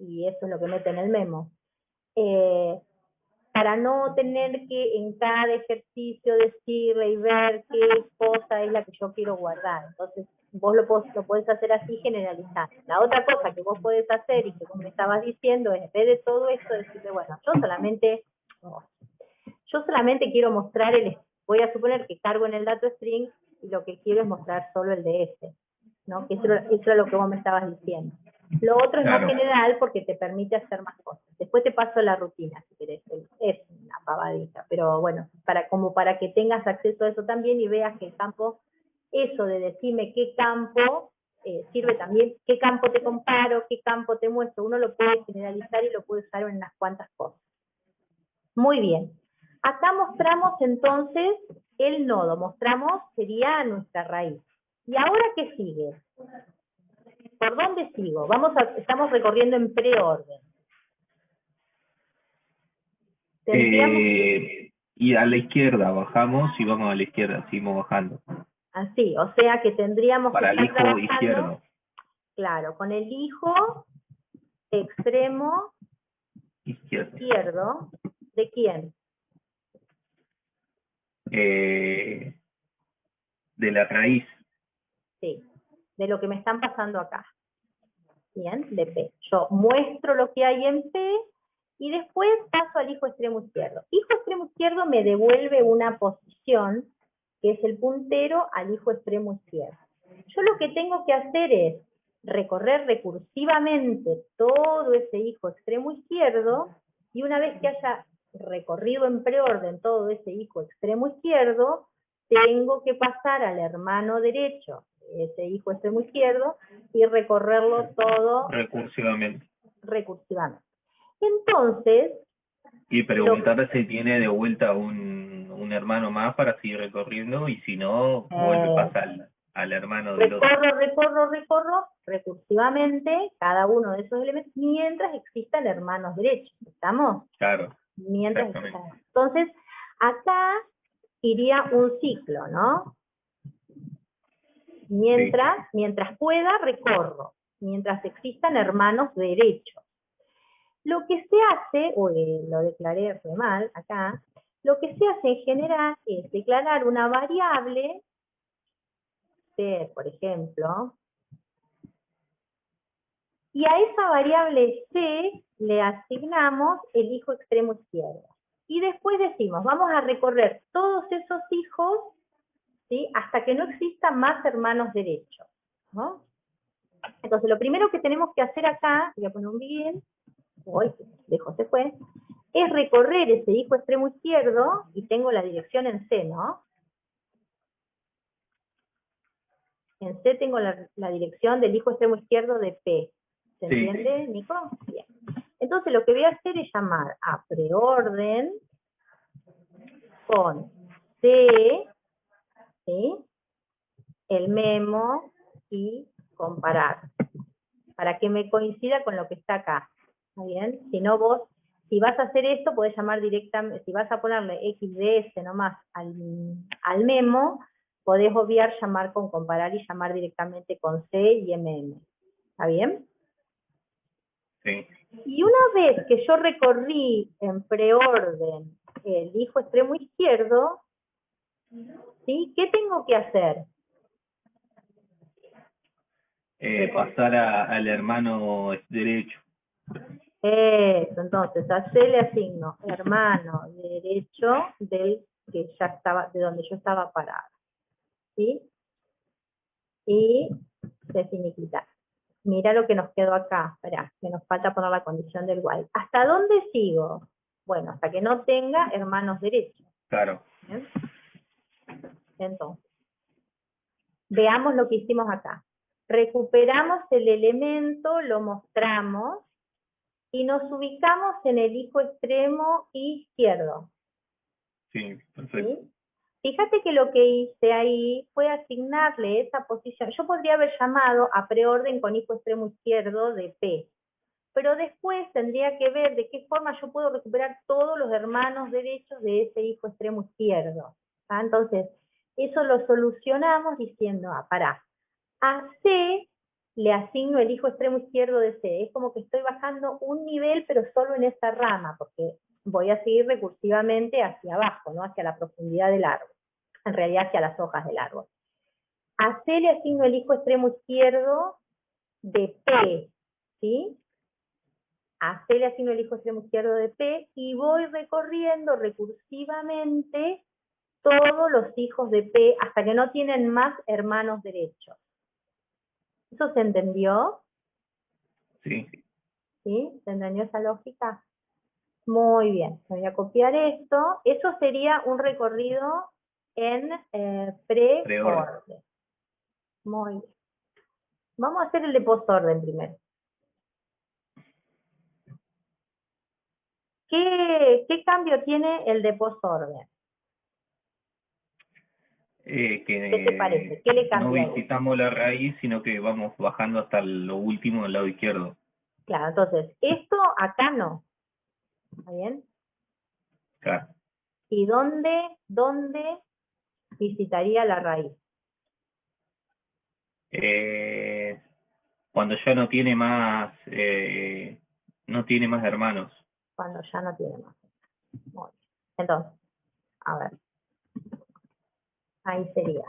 y eso es lo que mete en el memo. Para no tener que en cada ejercicio decirle y ver qué cosa es la que yo quiero guardar. Entonces, vos lo podés hacer así generalizando. La otra cosa que vos podés hacer y que vos me estabas diciendo es, en vez de todo esto, decirle, bueno, yo solamente quiero mostrar voy a suponer que cargo en el dato string y lo que quiero es mostrar solo el de ese, ¿no? Que eso es lo que vos me estabas diciendo. Lo otro es más general porque te permite hacer más cosas. Después te paso la rutina, si querés. Es una pavadita, pero bueno, como para que tengas acceso a eso también y veas que el campo, eso de decirme qué campo, sirve también, qué campo te comparo, qué campo te muestro. Uno lo puede generalizar y lo puede usar en unas cuantas cosas. Muy bien. Acá mostramos entonces el nodo, mostramos sería nuestra raíz. ¿Y ahora qué sigue? ¿Por dónde sigo? Estamos recorriendo en preorden. Y a la izquierda bajamos y vamos a la izquierda, seguimos bajando. Así, o sea que tendríamos para que el estar hijo izquierdo. Claro, con el hijo extremo izquierdo. ¿De quién? De la raíz. Sí, de lo que me están pasando acá. Bien, de P. Yo muestro lo que hay en P y después paso al hijo extremo izquierdo. Hijo extremo izquierdo me devuelve una posición que es el puntero al hijo extremo izquierdo. Yo lo que tengo que hacer es recorrer recursivamente todo ese hijo extremo izquierdo y una vez que haya recorrido en preorden todo ese hijo extremo izquierdo, tengo que pasar al hermano derecho, ese hijo extremo izquierdo, y recorrerlo todo recursivamente. Entonces, y preguntar si tiene de vuelta un hermano más para seguir recorriendo y si no, vuelve, pasa al hermano del otro. Recorro recursivamente cada uno de esos elementos mientras existan hermanos derechos. ¿Estamos? Claro. Mientras existan. Entonces, acá iría un ciclo, ¿no? Mientras pueda, recorro. Mientras existan hermanos derechos. Lo que se hace, lo declaré re mal acá, lo que se hace en general es declarar una variable, C, por ejemplo, y a esa variable C le asignamos el hijo extremo izquierdo. Y después decimos, vamos a recorrer todos esos hijos, ¿sí? Hasta que no existan más hermanos derechos, ¿no? Entonces, lo primero que tenemos que hacer acá, voy a poner un bien, lejos se fue, es recorrer ese hijo extremo izquierdo, y tengo la dirección en C, ¿no? En C tengo la dirección del hijo extremo izquierdo de P. ¿Se entiende, Nico? Bien. Entonces lo que voy a hacer es llamar a preorden con C, ¿sí? El memo y comparar, para que me coincida con lo que está acá. ¿Está bien? Si no vos, si vas a hacer esto, podés llamar directamente, si vas a ponerle XDS nomás al memo, podés obviar llamar con comparar y llamar directamente con C y MM. ¿Está bien? Sí. Y una vez que yo recorrí en preorden el hijo extremo izquierdo, ¿sí? ¿Qué tengo que hacer? Pasar al hermano derecho. Eso, entonces a C le asigno hermano derecho del que ya estaba, de donde yo estaba parada. ¿Sí? Y se finiquita. Mira lo que nos quedó acá. Esperá, que nos falta poner la condición del while. ¿Hasta dónde sigo? Bueno, hasta que no tenga hermanos derechos. Claro. ¿Bien? Entonces, veamos lo que hicimos acá. Recuperamos el elemento, lo mostramos, y nos ubicamos en el hijo extremo izquierdo. Sí, perfecto. ¿Sí? Fíjate que lo que hice ahí fue asignarle esa posición. Yo podría haber llamado a preorden con hijo extremo izquierdo de P, pero después tendría que ver de qué forma yo puedo recuperar todos los hermanos derechos de ese hijo extremo izquierdo. ¿Ah? Entonces, eso lo solucionamos diciendo, pará, a C le asigno el hijo extremo izquierdo de C. Es como que estoy bajando un nivel, pero solo en esa rama, porque voy a seguir recursivamente hacia abajo, ¿no? Hacia la profundidad del árbol. En realidad hacia las hojas del árbol. A C le asigno el hijo extremo izquierdo de P, ¿sí? A C le asigno el hijo extremo izquierdo de P y voy recorriendo recursivamente todos los hijos de P hasta que no tienen más hermanos derechos. ¿Eso se entendió? Sí. ¿Sí? ¿Se entendió esa lógica? Muy bien, voy a copiar esto. Eso sería un recorrido en preorden. Muy bien. Vamos a hacer el de posorden primero. ¿Qué cambio tiene el de posorden? ¿Qué te parece? ¿Qué le no cambia? visitamos la raíz, sino que vamos bajando hasta lo último del lado izquierdo. Claro, entonces, esto acá no. ¿Está bien? Claro. ¿Y dónde visitaría la raíz? Cuando ya no tiene más, no tiene más hermanos. Cuando ya no tiene más. Muy bien. Entonces, a ver. Ahí sería.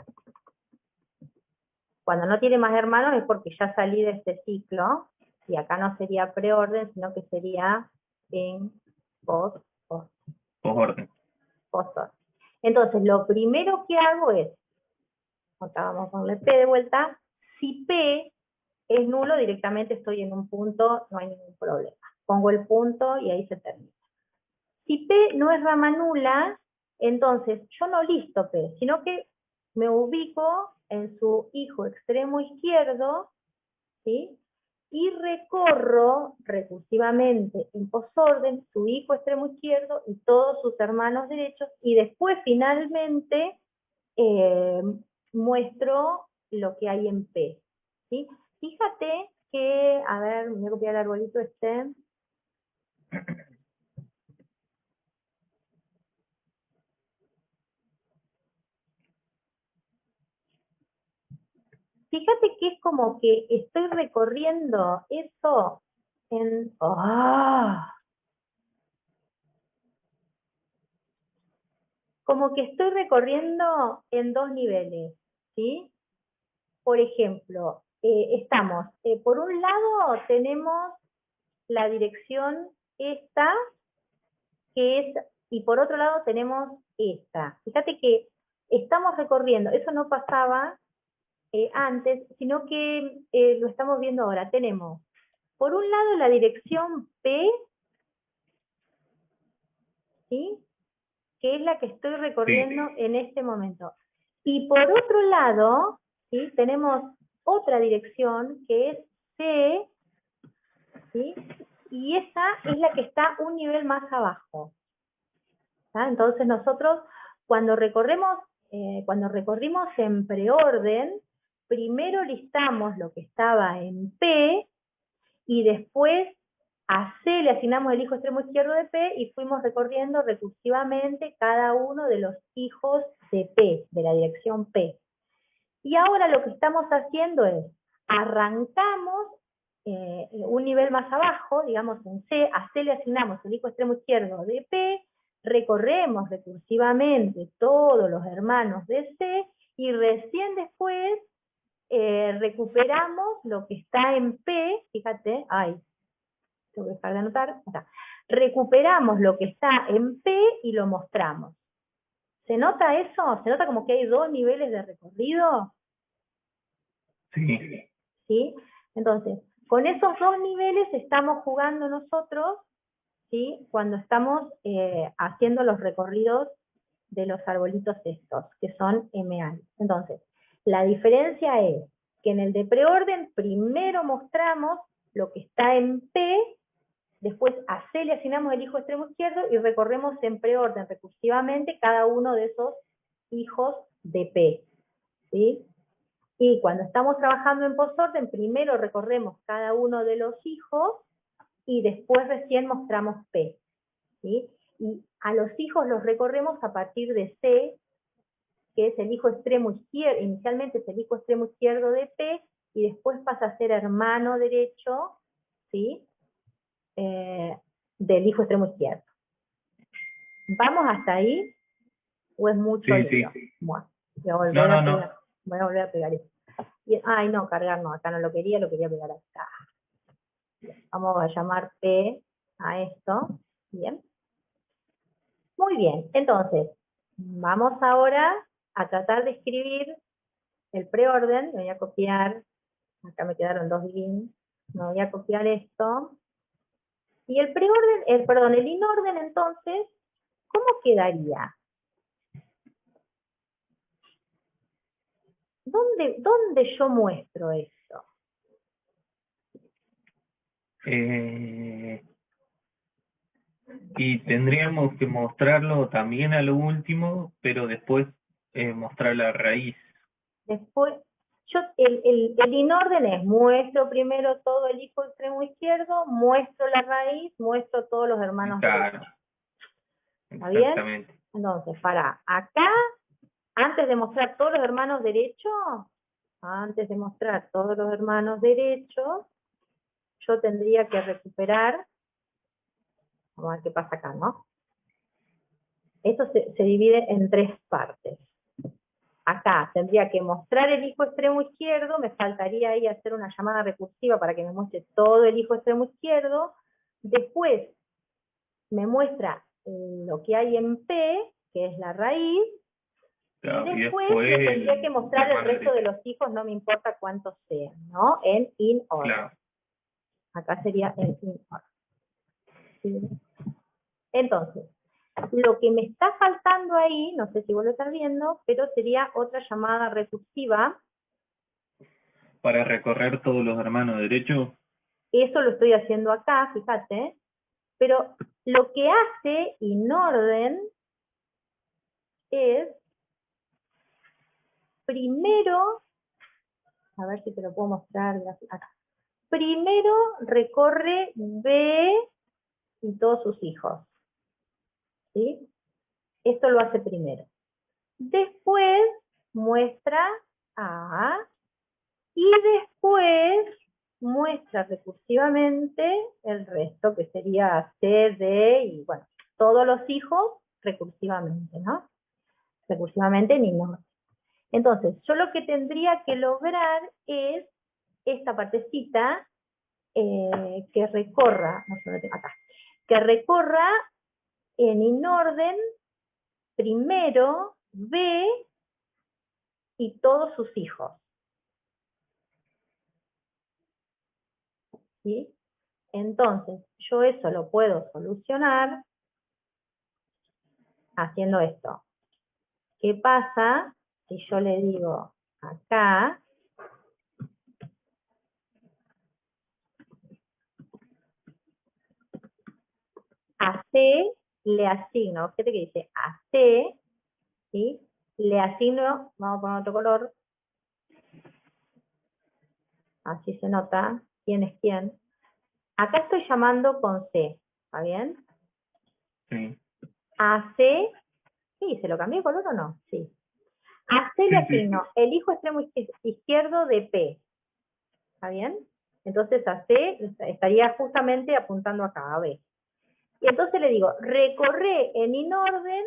Cuando no tiene más hermanos es porque ya salí de este ciclo, y acá no sería preorden, sino que sería en Posorden. postorden. Entonces, lo primero que hago es, acá vamos a ponerle P de vuelta, si P es nulo, directamente estoy en un punto, no hay ningún problema. Pongo el punto y ahí se termina. Si P no es rama nula, entonces yo no listo P, sino que me ubico en su hijo extremo izquierdo, ¿sí? Y recorro recursivamente en posorden su hijo extremo izquierdo y todos sus hermanos derechos, y después finalmente eh, muestro lo que hay en P, ¿sí? Fíjate que, a ver, me voy a copiar el arbolito este. Fíjate que es como que estoy recorriendo eso en... como que estoy recorriendo en dos niveles, ¿sí? Por ejemplo, estamos, por un lado tenemos la dirección esta, que es, y por otro lado tenemos esta. Fíjate que estamos recorriendo, eso no pasaba antes, sino que lo estamos viendo ahora. Tenemos, por un lado, la dirección P, ¿sí? Que es la que estoy recorriendo en este momento. Y por otro lado, ¿sí? Tenemos otra dirección que es C, ¿sí? Y esa es la que está un nivel más abajo. ¿Tá? Entonces nosotros cuando recorrimos en preorden, primero listamos lo que estaba en P y después a C le asignamos el hijo extremo izquierdo de P y fuimos recorriendo recursivamente cada uno de los hijos de P, de la dirección P. Y ahora lo que estamos haciendo es, arrancamos un nivel más abajo, digamos en C, a C le asignamos el hijo extremo izquierdo de P, recorremos recursivamente todos los hermanos de C, y recién después recuperamos lo que está en P, fíjate, tengo que dejar de anotar, acá. Recuperamos lo que está en P y lo mostramos. ¿Se nota eso? ¿Se nota como que hay dos niveles de recorrido? Sí. ¿Sí? Entonces, con esos dos niveles estamos jugando nosotros, ¿sí? Cuando estamos haciendo los recorridos de los arbolitos estos, que son MA. Entonces, la diferencia es que en el de preorden primero mostramos lo que está en P, después a C le asignamos el hijo extremo izquierdo y recorremos en preorden recursivamente cada uno de esos hijos de P, ¿sí? Y cuando estamos trabajando en posorden, primero recorremos cada uno de los hijos y después recién mostramos P, ¿sí? Y a los hijos los recorremos a partir de C, que es el hijo extremo izquierdo, inicialmente es el hijo extremo izquierdo de P, y después pasa a ser hermano derecho, ¿sí? Del hijo extremo izquierdo. ¿Vamos hasta ahí? ¿O es mucho lío? Sí. Bueno, voy a volver a pegar esto. Ay, no, cargar no, acá no lo quería pegar acá. Vamos a llamar P a esto. Bien. Muy bien, entonces, vamos ahora a tratar de escribir el preorden. Me voy a copiar, acá me quedaron dos links. Me voy a copiar esto. Y el preorden, el inorden, entonces, ¿cómo quedaría? ¿Dónde yo muestro esto? Y tendríamos que mostrarlo también a lo último, pero después mostrar la raíz. Después, el inorden es, muestro primero todo el hijo extremo izquierdo, muestro la raíz, muestro todos los hermanos derechos. ¿Está bien? Entonces, para acá, antes de mostrar todos los hermanos derechos, yo tendría que recuperar, vamos a ver qué pasa acá, ¿no? Esto se divide en tres partes. Acá tendría que mostrar el hijo extremo izquierdo, me faltaría ahí hacer una llamada recursiva para que me muestre todo el hijo extremo izquierdo. Después me muestra lo que hay en P, que es la raíz, y después me tendría que mostrar el resto de los hijos, no me importa cuántos sean, ¿no? En in order. Claro. Acá sería en in order. ¿Sí? Entonces, lo que me está faltando ahí, no sé si vos lo estás viendo, pero sería otra llamada recursiva. Para recorrer todos los hermanos derechos. Eso lo estoy haciendo acá, fíjate. Pero lo que hace inorden es, primero, a ver si te lo puedo mostrar acá. Primero recorre B y todos sus hijos. ¿Sí? Esto lo hace primero. Después muestra A y después muestra recursivamente el resto, que sería C, D y bueno, todos los hijos recursivamente, ¿no? Recursivamente en inorden. Entonces, yo lo que tendría que lograr es esta partecita que recorra, no sé dónde tengo acá, que recorra en inorden primero B y todos sus hijos. ¿Sí? Entonces, yo eso lo puedo solucionar haciendo esto. ¿Qué pasa si yo le digo acá, a C le asigno, fíjate que dice a C, ¿sí? Le asigno, vamos a poner otro color, así se nota quién es quién. Acá estoy llamando con C, ¿está bien? Sí. A C, sí, ¿se lo cambié de color o no? Sí. A C le asigno el hijo extremo izquierdo de P, ¿está bien? Entonces a C estaría justamente apuntando acá, a B. Y entonces le digo, recorre en inorden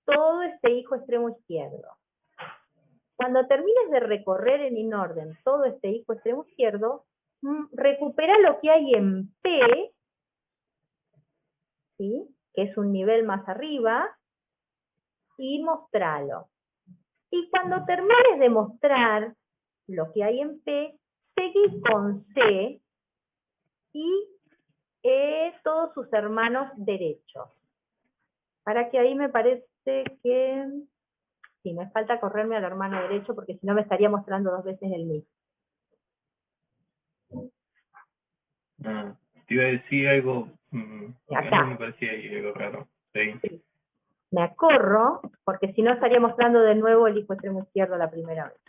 todo este hijo extremo izquierdo. Cuando termines de recorrer en inorden todo este hijo extremo izquierdo, recupera lo que hay en P, ¿sí? Que es un nivel más arriba, y mostralo. Y cuando termines de mostrar lo que hay en P, seguí con C y todos sus hermanos derechos. Para que ahí me parece que sí, me falta correrme al hermano derecho porque si no me estaría mostrando dos veces el mismo. Te iba a decir algo, Acá. me parecía ahí algo raro. Sí. Sí. Me acorro porque si no estaría mostrando de nuevo el hijo extremo izquierdo la primera vez.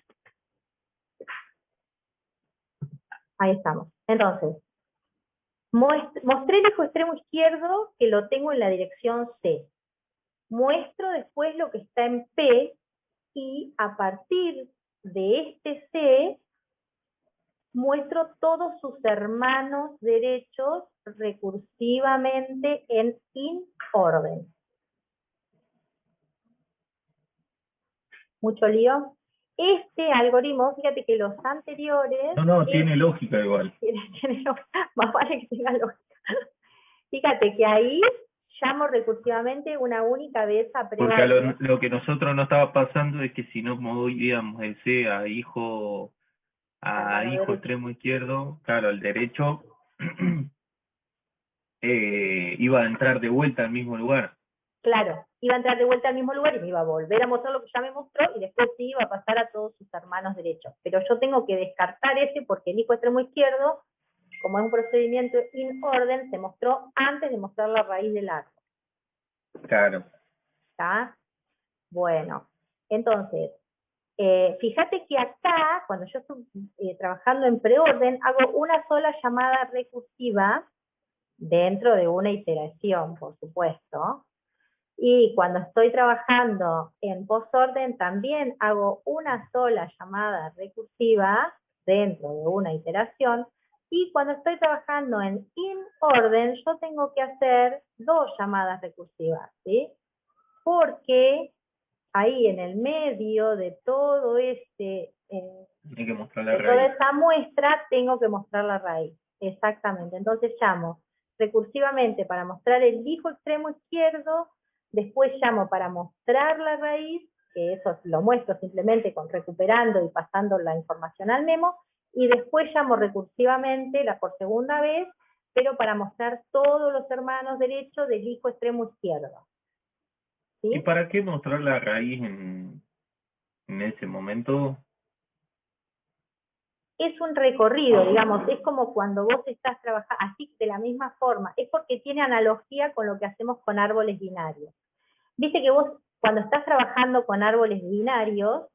Ahí estamos. Entonces, mostré el hijo extremo izquierdo que lo tengo en la dirección C. Muestro después lo que está en P y a partir de este C muestro todos sus hermanos derechos recursivamente en orden. ¿Mucho lío? Este algoritmo, fíjate que los anteriores... No, tiene lógica igual. Más vale que tenga lógica. Fíjate que ahí llamo recursivamente una única vez a prueba. Porque lo que nosotros no estaba pasando es que si no movíamos el C a hijo extremo izquierdo, claro, al derecho, iba a entrar de vuelta al mismo lugar. Claro, iba a entrar de vuelta al mismo lugar y me iba a volver a mostrar lo que ya me mostró y después sí iba a pasar a todos sus hermanos derechos. Pero yo tengo que descartar ese porque el hijo extremo izquierdo, como es un procedimiento in orden, se mostró antes de mostrar la raíz del árbol. Claro. ¿Está? Bueno, entonces, fíjate que acá, cuando yo estoy trabajando en preorden, hago una sola llamada recursiva dentro de una iteración, por supuesto. Y cuando estoy trabajando en postorden, también hago una sola llamada recursiva dentro de una iteración. Y cuando estoy trabajando en orden, yo tengo que hacer dos llamadas recursivas, ¿sí? Porque ahí en el medio de todo hay que mostrar la de raíz. toda esa muestra, tengo que mostrar la raíz. Exactamente. Entonces llamo recursivamente para mostrar el hijo extremo izquierdo, después llamo para mostrar la raíz, que eso lo muestro simplemente recuperando y pasando la información al memo, y después llamo recursivamente, por segunda vez, pero para mostrar todos los hermanos derechos del hijo extremo izquierdo. ¿Sí? ¿Y para qué mostrar la raíz en ese momento? Es un recorrido, digamos, es como cuando vos estás trabajando, así de la misma forma, es porque tiene analogía con lo que hacemos con árboles binarios. Viste que vos, cuando estás trabajando con árboles binarios,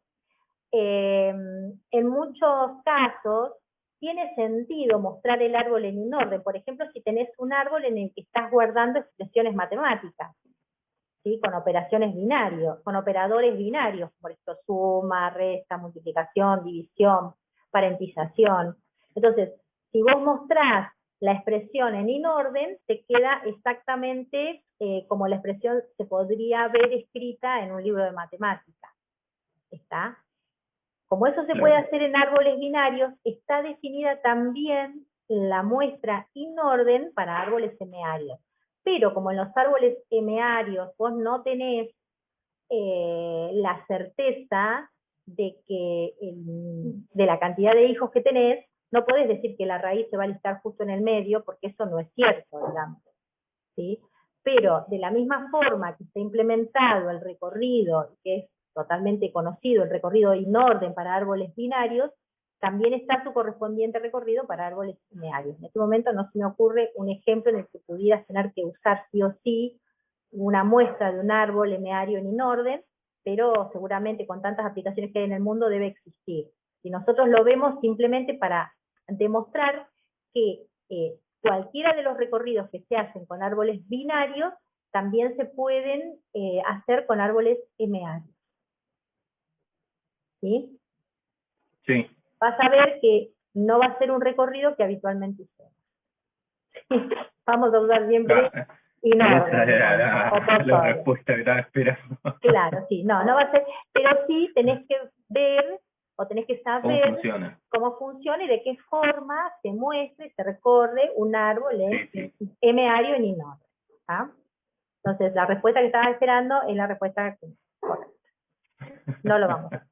en muchos casos tiene sentido mostrar el árbol en un orden. Por ejemplo, si tenés un árbol en el que estás guardando expresiones matemáticas, ¿sí? Con operaciones binarios, con operadores binarios, por ejemplo, suma, resta, multiplicación, división, parentización. Entonces, si vos mostrás la expresión en inorden, te queda exactamente como la expresión se podría ver escrita en un libro de matemáticas. ¿Está? Como eso se puede hacer en árboles binarios, está definida también la muestra inorden para árboles semearios. Pero como en los árboles semearios vos no tenés la certeza de que de la cantidad de hijos que tenés, no podés decir que la raíz se va a listar justo en el medio, porque eso no es cierto, digamos. ¿Sí? Pero de la misma forma que está implementado el recorrido, que es totalmente conocido, el recorrido in orden para árboles binarios, también está su correspondiente recorrido para árboles linearios. En este momento no se me ocurre un ejemplo en el que pudieras tener que usar sí o sí una muestra de un árbol lineario en orden, pero seguramente con tantas aplicaciones que hay en el mundo debe existir. Y nosotros lo vemos simplemente para demostrar que cualquiera de los recorridos que se hacen con árboles binarios también se pueden hacer con árboles M-arios. ¿Sí? Sí. Vas a ver que no va a ser un recorrido que habitualmente usemos. Vamos a usar siempre y no. Esa era la respuesta que estaba esperando. Claro, sí, no va a ser, pero sí tenés que ver o tenés que saber cómo funciona y de qué forma se muestra y se recorre un árbol M-ario en inorden. ¿Ah? Entonces, la respuesta que estaba esperando es la respuesta correcta. No lo vamos a hacer.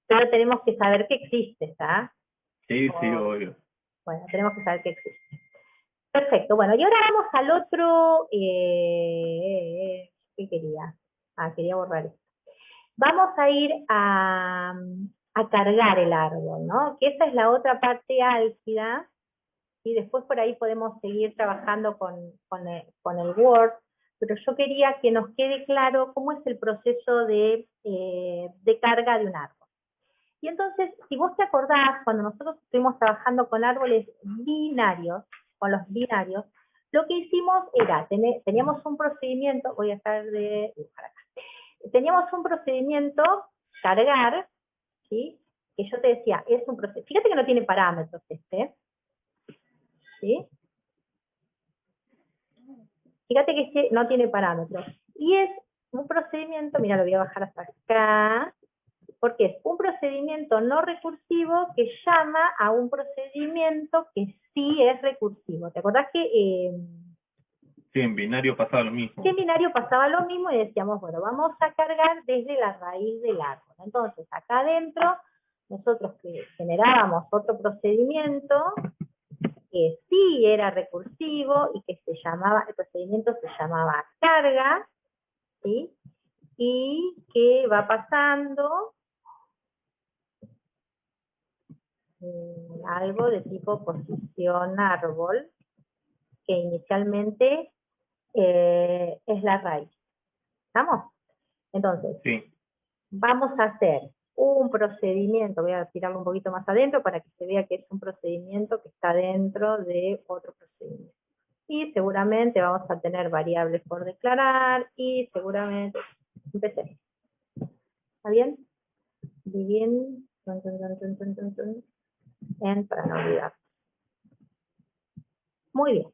Pero tenemos que saber que existe, ¿está? Sí, obvio. Bueno, tenemos que saber que existe. Perfecto, bueno, y ahora vamos al otro, ¿qué quería? Quería borrar esto. Vamos a ir a cargar el árbol, ¿no? Que esa es la otra parte álgida, y después por ahí podemos seguir trabajando con el Word, pero yo quería que nos quede claro cómo es el proceso de carga de un árbol. Y entonces, si vos te acordás, cuando nosotros estuvimos trabajando con árboles binarios, con los binarios, lo que hicimos era, teníamos un procedimiento, voy a estar de dibujar acá, teníamos un procedimiento, cargar, ¿sí? Que yo te decía, es un procedimiento, fíjate que no tiene parámetros ¿sí? Fíjate que no tiene parámetros, y es un procedimiento, mira, lo voy a bajar hasta acá, porque es un procedimiento no recursivo que llama a un procedimiento que sí es recursivo. ¿Te acordás que sí, en binario pasaba lo mismo? Que en binario pasaba lo mismo y decíamos, bueno, vamos a cargar desde la raíz del árbol. Entonces, acá adentro, nosotros generábamos otro procedimiento que sí era recursivo y que el procedimiento se llamaba carga, ¿sí? Y que va pasando algo de tipo posición árbol, que inicialmente es la raíz. ¿Estamos? Entonces, vamos a hacer un procedimiento, voy a tirarlo un poquito más adentro para que se vea que es un procedimiento que está dentro de otro procedimiento. Y seguramente vamos a tener variables por declarar y seguramente, empecemos. ¿Está bien? Begin, para no olvidar. Muy bien.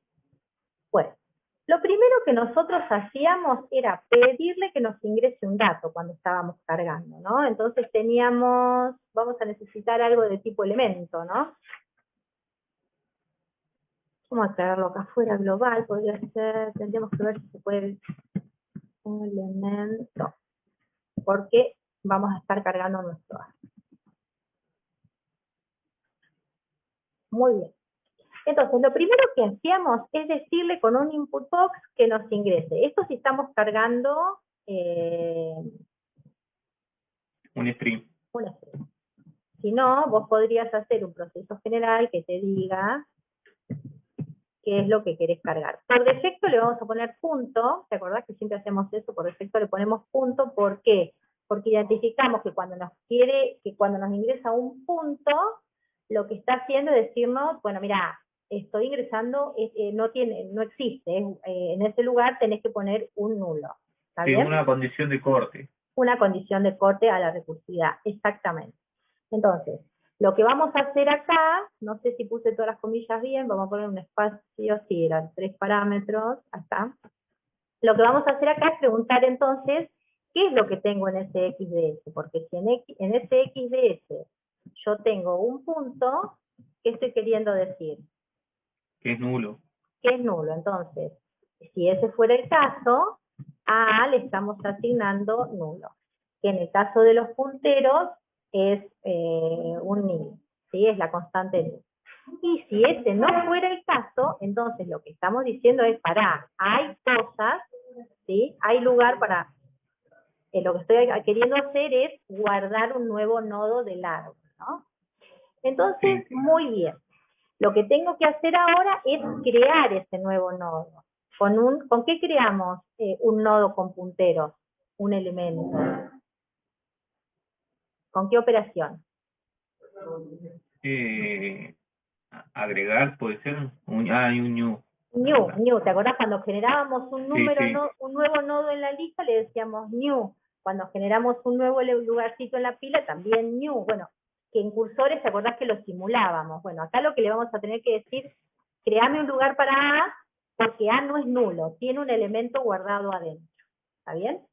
Bueno, lo primero que nosotros hacíamos era pedirle que nos ingrese un dato cuando estábamos cargando, ¿no? Entonces vamos a necesitar algo de tipo elemento, ¿no? Vamos a traerlo acá afuera, global, podría ser, tendríamos que ver si se puede un elemento, porque vamos a estar cargando nuestro árbol. Muy bien. Entonces, lo primero que hacíamos es decirle con un input box que nos ingrese. Esto si estamos cargando un string. Un string. Si no, vos podrías hacer un proceso general que te diga qué es lo que querés cargar. Por defecto le vamos a poner punto. ¿Te acordás que siempre hacemos eso? Por defecto le ponemos punto. ¿Por qué? Porque identificamos que cuando nos ingresa un punto, lo que está haciendo es decirnos, bueno, mira, estoy ingresando, no existe, en ese lugar tenés que poner un nulo. ¿Está bien? Una condición de corte. Una condición de corte a la recursividad, exactamente. Entonces, lo que vamos a hacer acá, no sé si puse todas las comillas bien, vamos a poner un espacio, sí, eran 3 parámetros, acá. Lo que vamos a hacer acá es preguntar entonces, ¿qué es lo que tengo en ese XDS? Porque si en ese XDS yo tengo un punto, ¿qué estoy queriendo decir? Que es nulo. Que es nulo. Entonces, si ese fuera el caso, a le estamos asignando nulo. Que en el caso de los punteros es un nil, ¿sí? Es la constante nil. Y si ese no fuera el caso, entonces lo que estamos diciendo es, pará, hay cosas, ¿sí? Hay lugar para, lo que estoy queriendo hacer es guardar un nuevo nodo del árbol, ¿no? Entonces, muy bien. Lo que tengo que hacer ahora es crear ese nuevo nodo. ¿Con qué creamos un nodo con punteros? Un elemento. ¿Con qué operación? Agregar, puede ser, hay un new. New, ¿te acordás cuando generábamos un número, Sí. un nuevo nodo en la lista, le decíamos new? Cuando generamos un nuevo lugarcito en la pila, también new. Bueno, que en cursores, ¿te acordás que lo simulábamos? Bueno, acá lo que le vamos a tener que decir, créame un lugar para A, porque A no es nulo, tiene un elemento guardado adentro. ¿Está bien?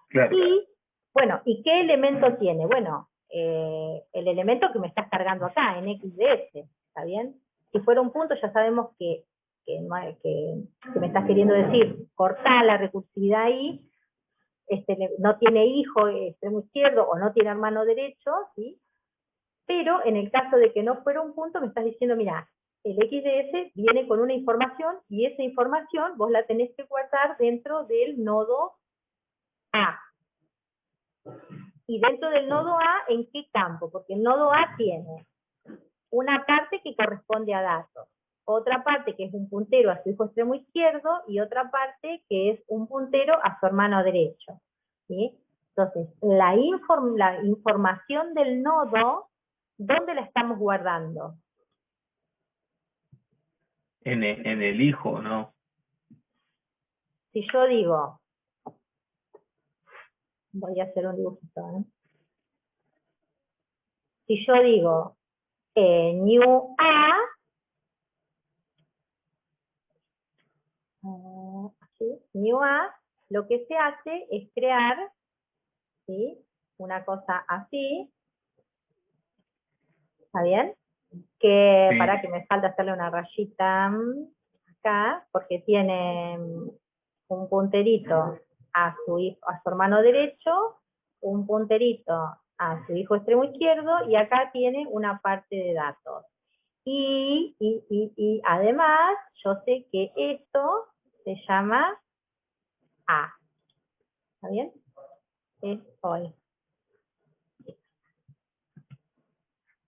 Claro. Y, bueno, ¿y qué elemento tiene? Bueno, el elemento que me estás cargando acá, en XDS, ¿está bien? Si fuera un punto, ya sabemos que me estás queriendo decir, cortar la recursividad ahí, no tiene hijo extremo izquierdo o no tiene hermano derecho, ¿sí? Pero en el caso de que no fuera un punto, me estás diciendo, mira, el XDS viene con una información y esa información vos la tenés que guardar dentro del nodo A. Y dentro del nodo A, ¿en qué campo? Porque el nodo A tiene una parte que corresponde a datos, otra parte que es un puntero a su hijo extremo izquierdo y otra parte que es un puntero a su hermano derecho. ¿Sí? Entonces, la información del nodo, ¿dónde la estamos guardando? En el hijo, ¿no? Si yo digo, voy a hacer un dibujito, ¿eh? Si yo digo new A, ¿sí? New A, lo que se hace es crear, ¿sí? Una cosa así, ¿está bien? Que Sí. para que me falta hacerle una rayita acá, porque tiene un punterito a su hermano derecho, un punterito a su hijo extremo izquierdo, y acá tiene una parte de datos. Y además, yo sé que esto se llama A. ¿Está bien? Es hoy.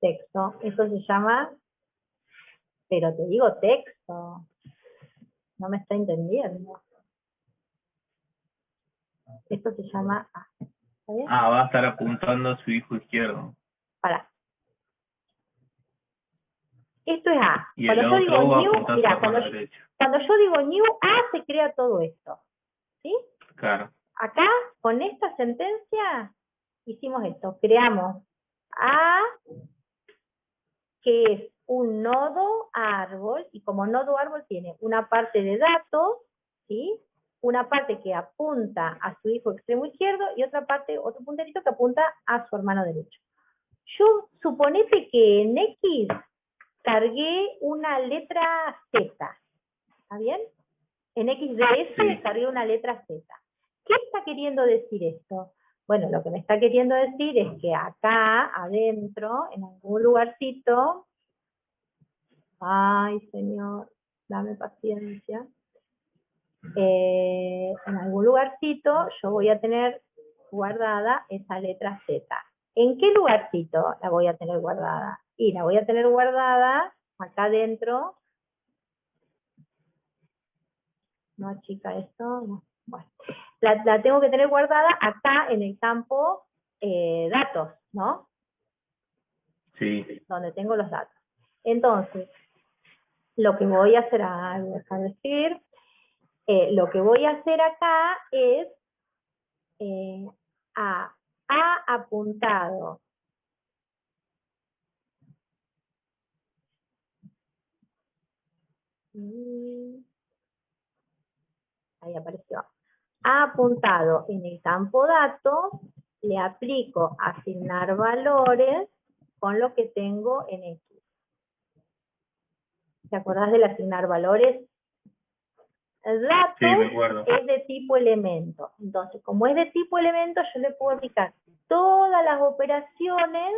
Texto. Eso se llama, pero te digo texto. No me está entendiendo. Esto se llama A. ¿Está bien? Va a estar apuntando a su hijo izquierdo. Para. Esto es A. Y Cuando el yo otro digo va a new, apuntar a su mira, hermano derecho. cuando yo digo new, A se crea todo esto. ¿Sí? Claro. Acá, con esta sentencia, hicimos esto. Creamos A, que es un nodo árbol, y como nodo árbol tiene una parte de datos, ¿sí? Una parte que apunta a su hijo extremo izquierdo y otra parte, otro punterito que apunta a su hermano derecho. Yo suponete que en X cargué una letra Z, ¿está bien? En XDS Sí. cargué una letra Z. ¿Qué está queriendo decir esto? Bueno, lo que me está queriendo decir es que acá, adentro, en algún lugarcito, ay señor, dame paciencia, en algún lugarcito yo voy a tener guardada esa letra Z. ¿En qué lugarcito la voy a tener guardada? Y la voy a tener guardada acá adentro. No, chica, esto no. Bueno, la tengo que tener guardada acá en el campo datos, ¿no? Sí. Donde tengo los datos. Entonces, lo que voy a hacer, voy a dejar de escribir, lo que voy a hacer acá es a apuntado ahí apareció, A apuntado en el campo datos, le aplico asignar valores con lo que tengo en X. ¿Te acordás del asignar valores? El dato Sí, me acuerdo. es de tipo elemento. Entonces, como es de tipo elemento, yo le puedo aplicar todas las operaciones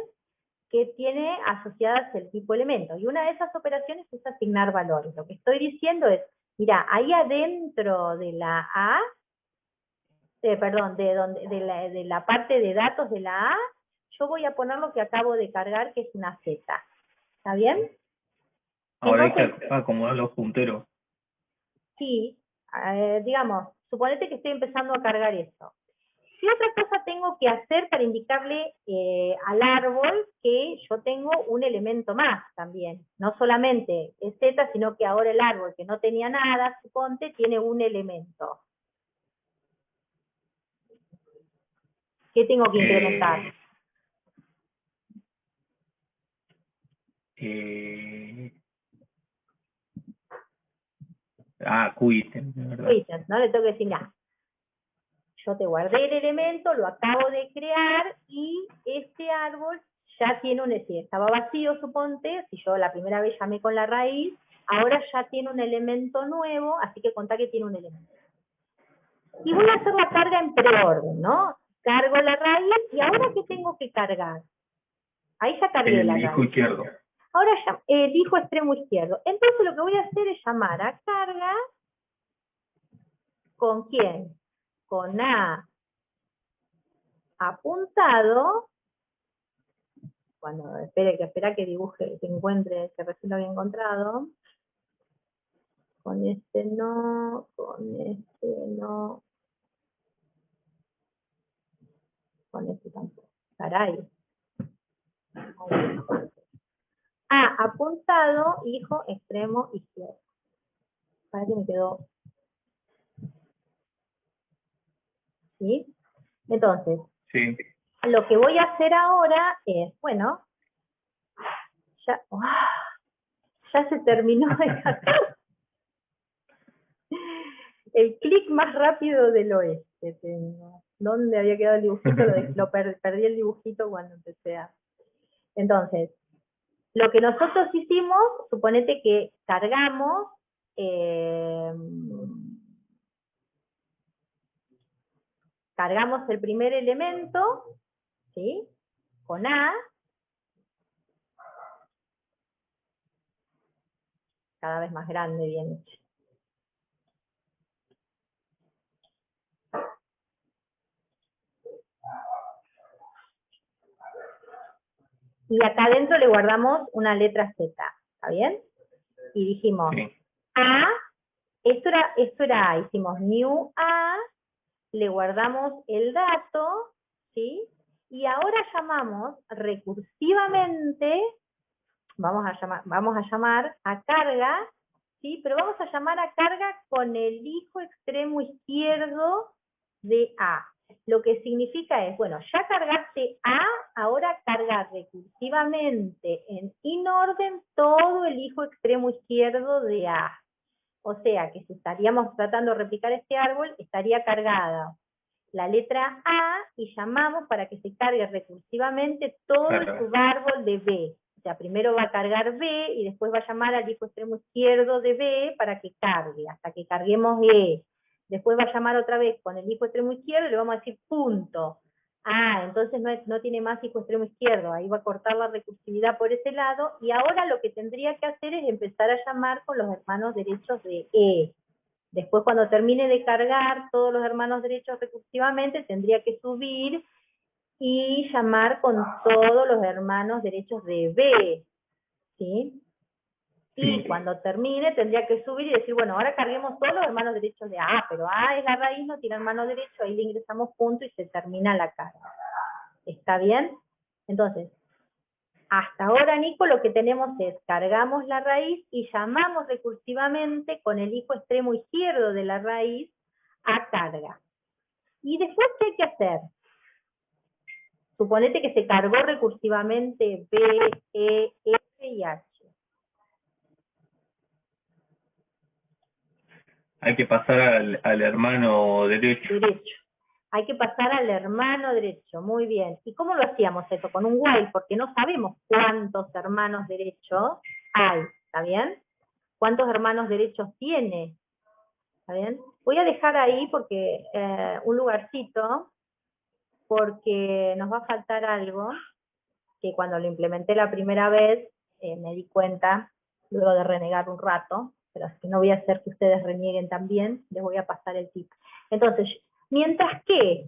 que tiene asociadas el tipo elemento. Y una de esas operaciones es asignar valores. Lo que estoy diciendo es, mira, ahí adentro de la A, perdón, de la parte de datos de la A, yo voy a poner lo que acabo de cargar, que es una Z. ¿Está bien? Ahora hay que acomodar los punteros. Sí, digamos, suponete que estoy empezando a cargar esto. ¿Qué otra cosa tengo que hacer para indicarle al árbol que yo tengo un elemento más también? No solamente es Z, sino que ahora el árbol que no tenía nada, suponte, tiene un elemento. ¿Qué tengo que incrementar? Quitten, de verdad. Quitten, ¿no? Le tengo que decir, nada. Yo te guardé el elemento, lo acabo de crear y este árbol ya tiene si estaba vacío, suponte, si yo la primera vez llamé con la raíz, ahora ya tiene un elemento nuevo, así que contá que tiene un elemento. Y voy a hacer la carga en preorden, ¿no? Cargo la raíz y ahora ¿qué tengo que cargar? Ahí ya cargué la raíz. El hijo izquierdo. Ahora ya, el hijo extremo izquierdo. Entonces lo que voy a hacer es llamar a carga, ¿con quién? Con A apuntado, cuando espera que dibuje, que encuentre, que recién lo había encontrado, con este no, con este no, con este tampoco, caray. Apuntado, hijo extremo izquierdo. Para que me quedó. ¿Sí? Entonces, sí. Lo que voy a hacer ahora es, bueno, ya se terminó el clic más rápido del oeste tengo. ¿Dónde había quedado el dibujito? Perdí el dibujito cuando empecé a... Entonces, lo que nosotros hicimos, suponete que cargamos el primer elemento, ¿sí? Con A, cada vez más grande, bien hecho. Y acá adentro le guardamos una letra Z, ¿está bien? Y dijimos, sí. A, esto era A, hicimos new A, le guardamos el dato, ¿sí? Y ahora llamamos recursivamente, vamos a llamar a carga, ¿sí? Pero vamos a llamar a carga con el hijo extremo izquierdo de A. Lo que significa es, bueno, ya cargaste A, ahora carga recursivamente en inorden todo el hijo extremo izquierdo de A. O sea que si estaríamos tratando de replicar este árbol, estaría cargada la letra A y llamamos para que se cargue recursivamente todo el subárbol de B. O sea, primero va a cargar B y después va a llamar al hijo extremo izquierdo de B para que cargue, hasta que carguemos E. Después va a llamar otra vez con el hijo extremo izquierdo y le vamos a decir punto. Entonces no tiene más hijo extremo izquierdo, ahí va a cortar la recursividad por ese lado, y ahora lo que tendría que hacer es empezar a llamar con los hermanos derechos de E. Después, cuando termine de cargar todos los hermanos derechos recursivamente, tendría que subir y llamar con todos los hermanos derechos de B, ¿sí? Y cuando termine, tendría que subir y decir, bueno, ahora carguemos todos los hermanos derechos de A, pero A es la raíz, no tiene hermano derecho, ahí le ingresamos punto y se termina la carga. ¿Está bien? Entonces, hasta ahora, Nico, lo que tenemos es, cargamos la raíz y llamamos recursivamente con el hijo extremo izquierdo de la raíz a carga. ¿Y después qué hay que hacer? Suponete que se cargó recursivamente B, E, F y H. Hay que pasar al hermano derecho. Hay que pasar al hermano derecho, muy bien. ¿Y cómo lo hacíamos eso? Con un while, porque no sabemos cuántos hermanos derechos hay, ¿está bien? ¿Cuántos hermanos derechos tiene? ¿Está bien? Voy a dejar ahí porque un lugarcito, porque nos va a faltar algo que cuando lo implementé la primera vez, me di cuenta, luego de renegar un rato, pero si no voy a hacer que ustedes renieguen también, les voy a pasar el tip. Entonces, mientras que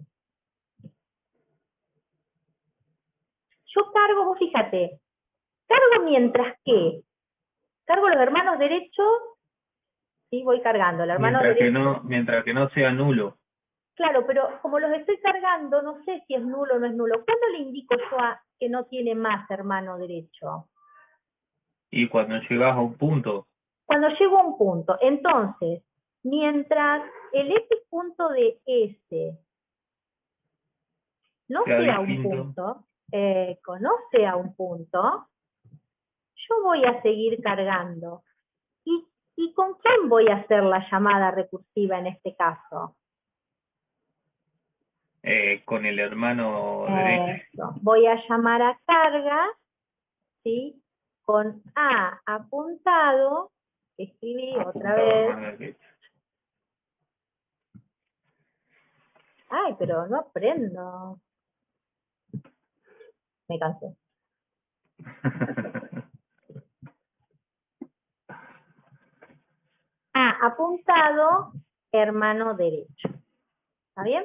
yo cargo, vos fíjate, cargo mientras que, cargo los hermanos derechos, sí, voy cargando, el hermano derecho. Mientras que no sea nulo. Claro, pero como los estoy cargando, no sé si es nulo o no es nulo. ¿Cuándo le indico yo a que no tiene más hermano derecho? Y cuando llegas a un punto, Cuando llego a un punto. Entonces, mientras el X punto de S no sea un punto, no sea un punto, yo voy a seguir cargando. ¿Y con quién voy a hacer la llamada recursiva en este caso? con el hermano derecho. Eso. Voy a llamar a carga, ¿sí? Con A apuntado, escribí otra vez. Ay, pero no aprendo. Me cansé. A apuntado, hermano derecho. ¿Está bien?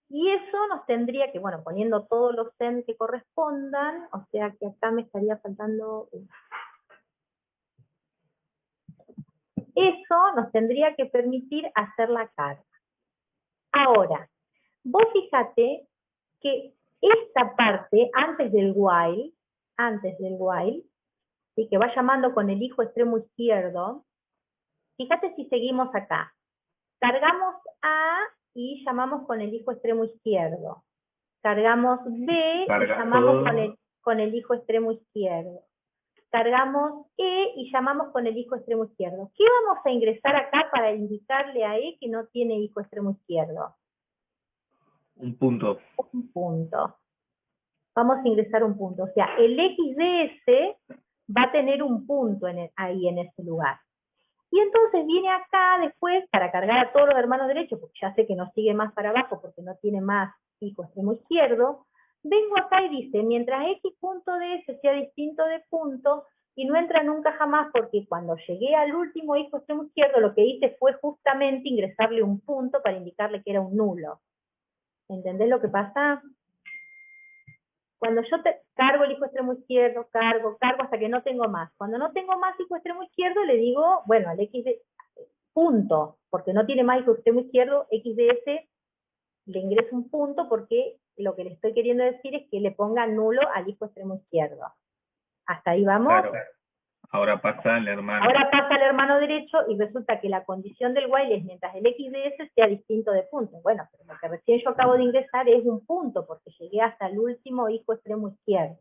Y eso nos tendría que, bueno, poniendo todos los CEN que correspondan, o sea que acá me estaría faltando... Eso nos tendría que permitir hacer la carga. Ahora, vos fíjate que esta parte, antes del while, y que va llamando con el hijo extremo izquierdo, fíjate si seguimos acá. Cargamos A y llamamos con el hijo extremo izquierdo. Cargamos B y llamamos con el hijo extremo izquierdo. Cargamos E y llamamos con el hijo extremo izquierdo. ¿Qué vamos a ingresar acá para indicarle a E que no tiene hijo extremo izquierdo? Un punto. Un punto. Vamos a ingresar un punto. O sea, el X de S va a tener un punto ahí en ese lugar. Y entonces viene acá después para cargar a todos los hermanos derechos, porque ya sé que no sigue más para abajo porque no tiene más hijo extremo izquierdo. Vengo acá y dice, mientras X punto de S sea distinto de punto, y no entra nunca jamás porque cuando llegué al último hijo extremo izquierdo lo que hice fue justamente ingresarle un punto para indicarle que era un nulo. ¿Entendés lo que pasa? Cuando yo cargo el hijo extremo izquierdo, cargo hasta que no tengo más. Cuando no tengo más hijo extremo izquierdo, le digo, bueno, al X de punto, porque no tiene más hijo extremo izquierdo, X de S, le ingreso un punto porque lo que le estoy queriendo decir es que le ponga nulo al hijo extremo izquierdo. ¿Hasta ahí vamos? Claro. Ahora pasa al hermano derecho y resulta que la condición del while es mientras el X de S sea distinto de punto. Bueno, pero lo que recién yo acabo de ingresar es un punto porque llegué hasta el último hijo extremo izquierdo.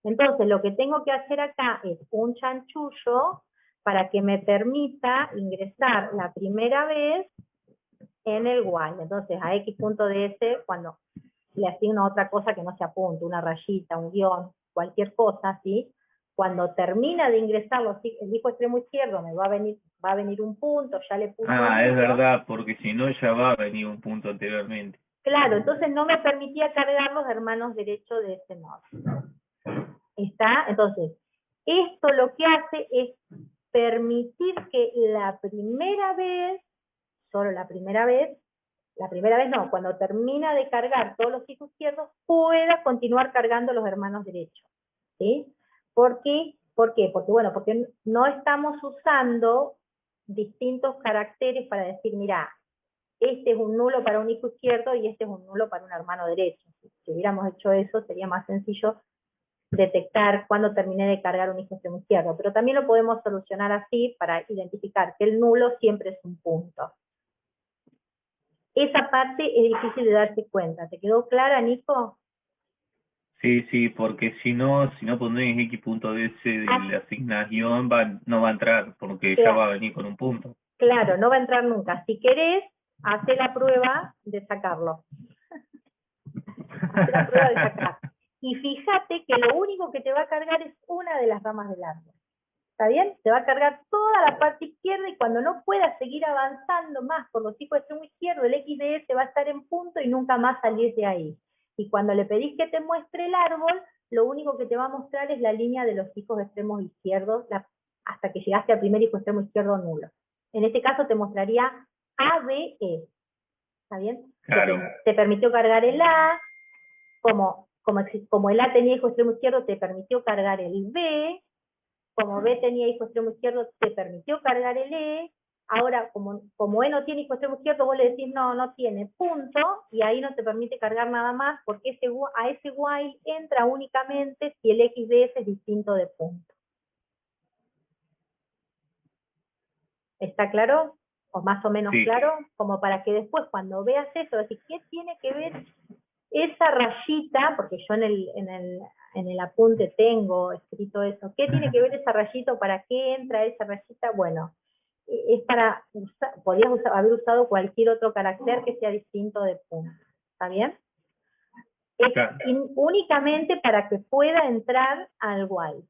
Entonces lo que tengo que hacer acá es un chanchullo para que me permita ingresar la primera vez en el while. Entonces a X punto de S, cuando le asigno otra cosa que no sea punto, una rayita, un guión, cualquier cosa, ¿sí? Cuando termina de ingresar el hijo extremo izquierdo, me va a venir un punto, ya le puse. Es verdad, porque si no ya va a venir un punto anteriormente. Claro, entonces no me permitía cargar los hermanos derechos de ese modo. ¿Está? Entonces, esto lo que hace es permitir que la primera vez, solo la primera vez no, cuando termina de cargar todos los hijos izquierdos, pueda continuar cargando los hermanos derechos. ¿Sí? ¿Por qué? Porque no estamos usando distintos caracteres para decir, mira, este es un nulo para un hijo izquierdo y este es un nulo para un hermano derecho. Si hubiéramos hecho eso, sería más sencillo detectar cuando terminé de cargar un hijo extremo izquierdo. Pero también lo podemos solucionar así para identificar que el nulo siempre es un punto. Esa parte es difícil de darse cuenta. ¿Te quedó clara, Nico? Sí, porque si no pones X punto de ese de la asignación, no va a entrar, porque ya va a venir con un punto. Claro, no va a entrar nunca. Si querés, hace la prueba de sacarlo. Hace la prueba de sacar. Y fíjate que lo único que te va a cargar es una de las ramas del árbol. ¿Está bien? Te va a cargar toda la parte izquierda y cuando no puedas seguir avanzando más por los hijos extremo izquierdo, el X de S va a estar en punto y nunca más salir de ahí. Y cuando le pedís que te muestre el árbol, lo único que te va a mostrar es la línea de los hijos extremos izquierdos, hasta que llegaste al primer hijo extremo izquierdo nulo. En este caso te mostraría A, B, E. ¿Está bien? Claro. Te permitió cargar el A, como el A tenía hijo extremo izquierdo, te permitió cargar el B, como B tenía hijo extremo izquierdo, te permitió cargar el E. Ahora, como E no tiene hijo extremo izquierdo, vos le decís no tiene, punto, y ahí no te permite cargar nada más, porque a ese while entra únicamente si el X de S es distinto de punto. ¿Está claro? O más o menos Sí. claro, como para que después cuando veas eso, decís, ¿qué tiene que ver esa rayita? Porque yo en el apunte tengo escrito eso. ¿Qué tiene que ver esa rayita? ¿Para qué entra esa rayita? Bueno, es para podrías haber usado cualquier otro carácter que sea distinto de punto. ¿Está bien? Es Claro. únicamente para que pueda entrar al while.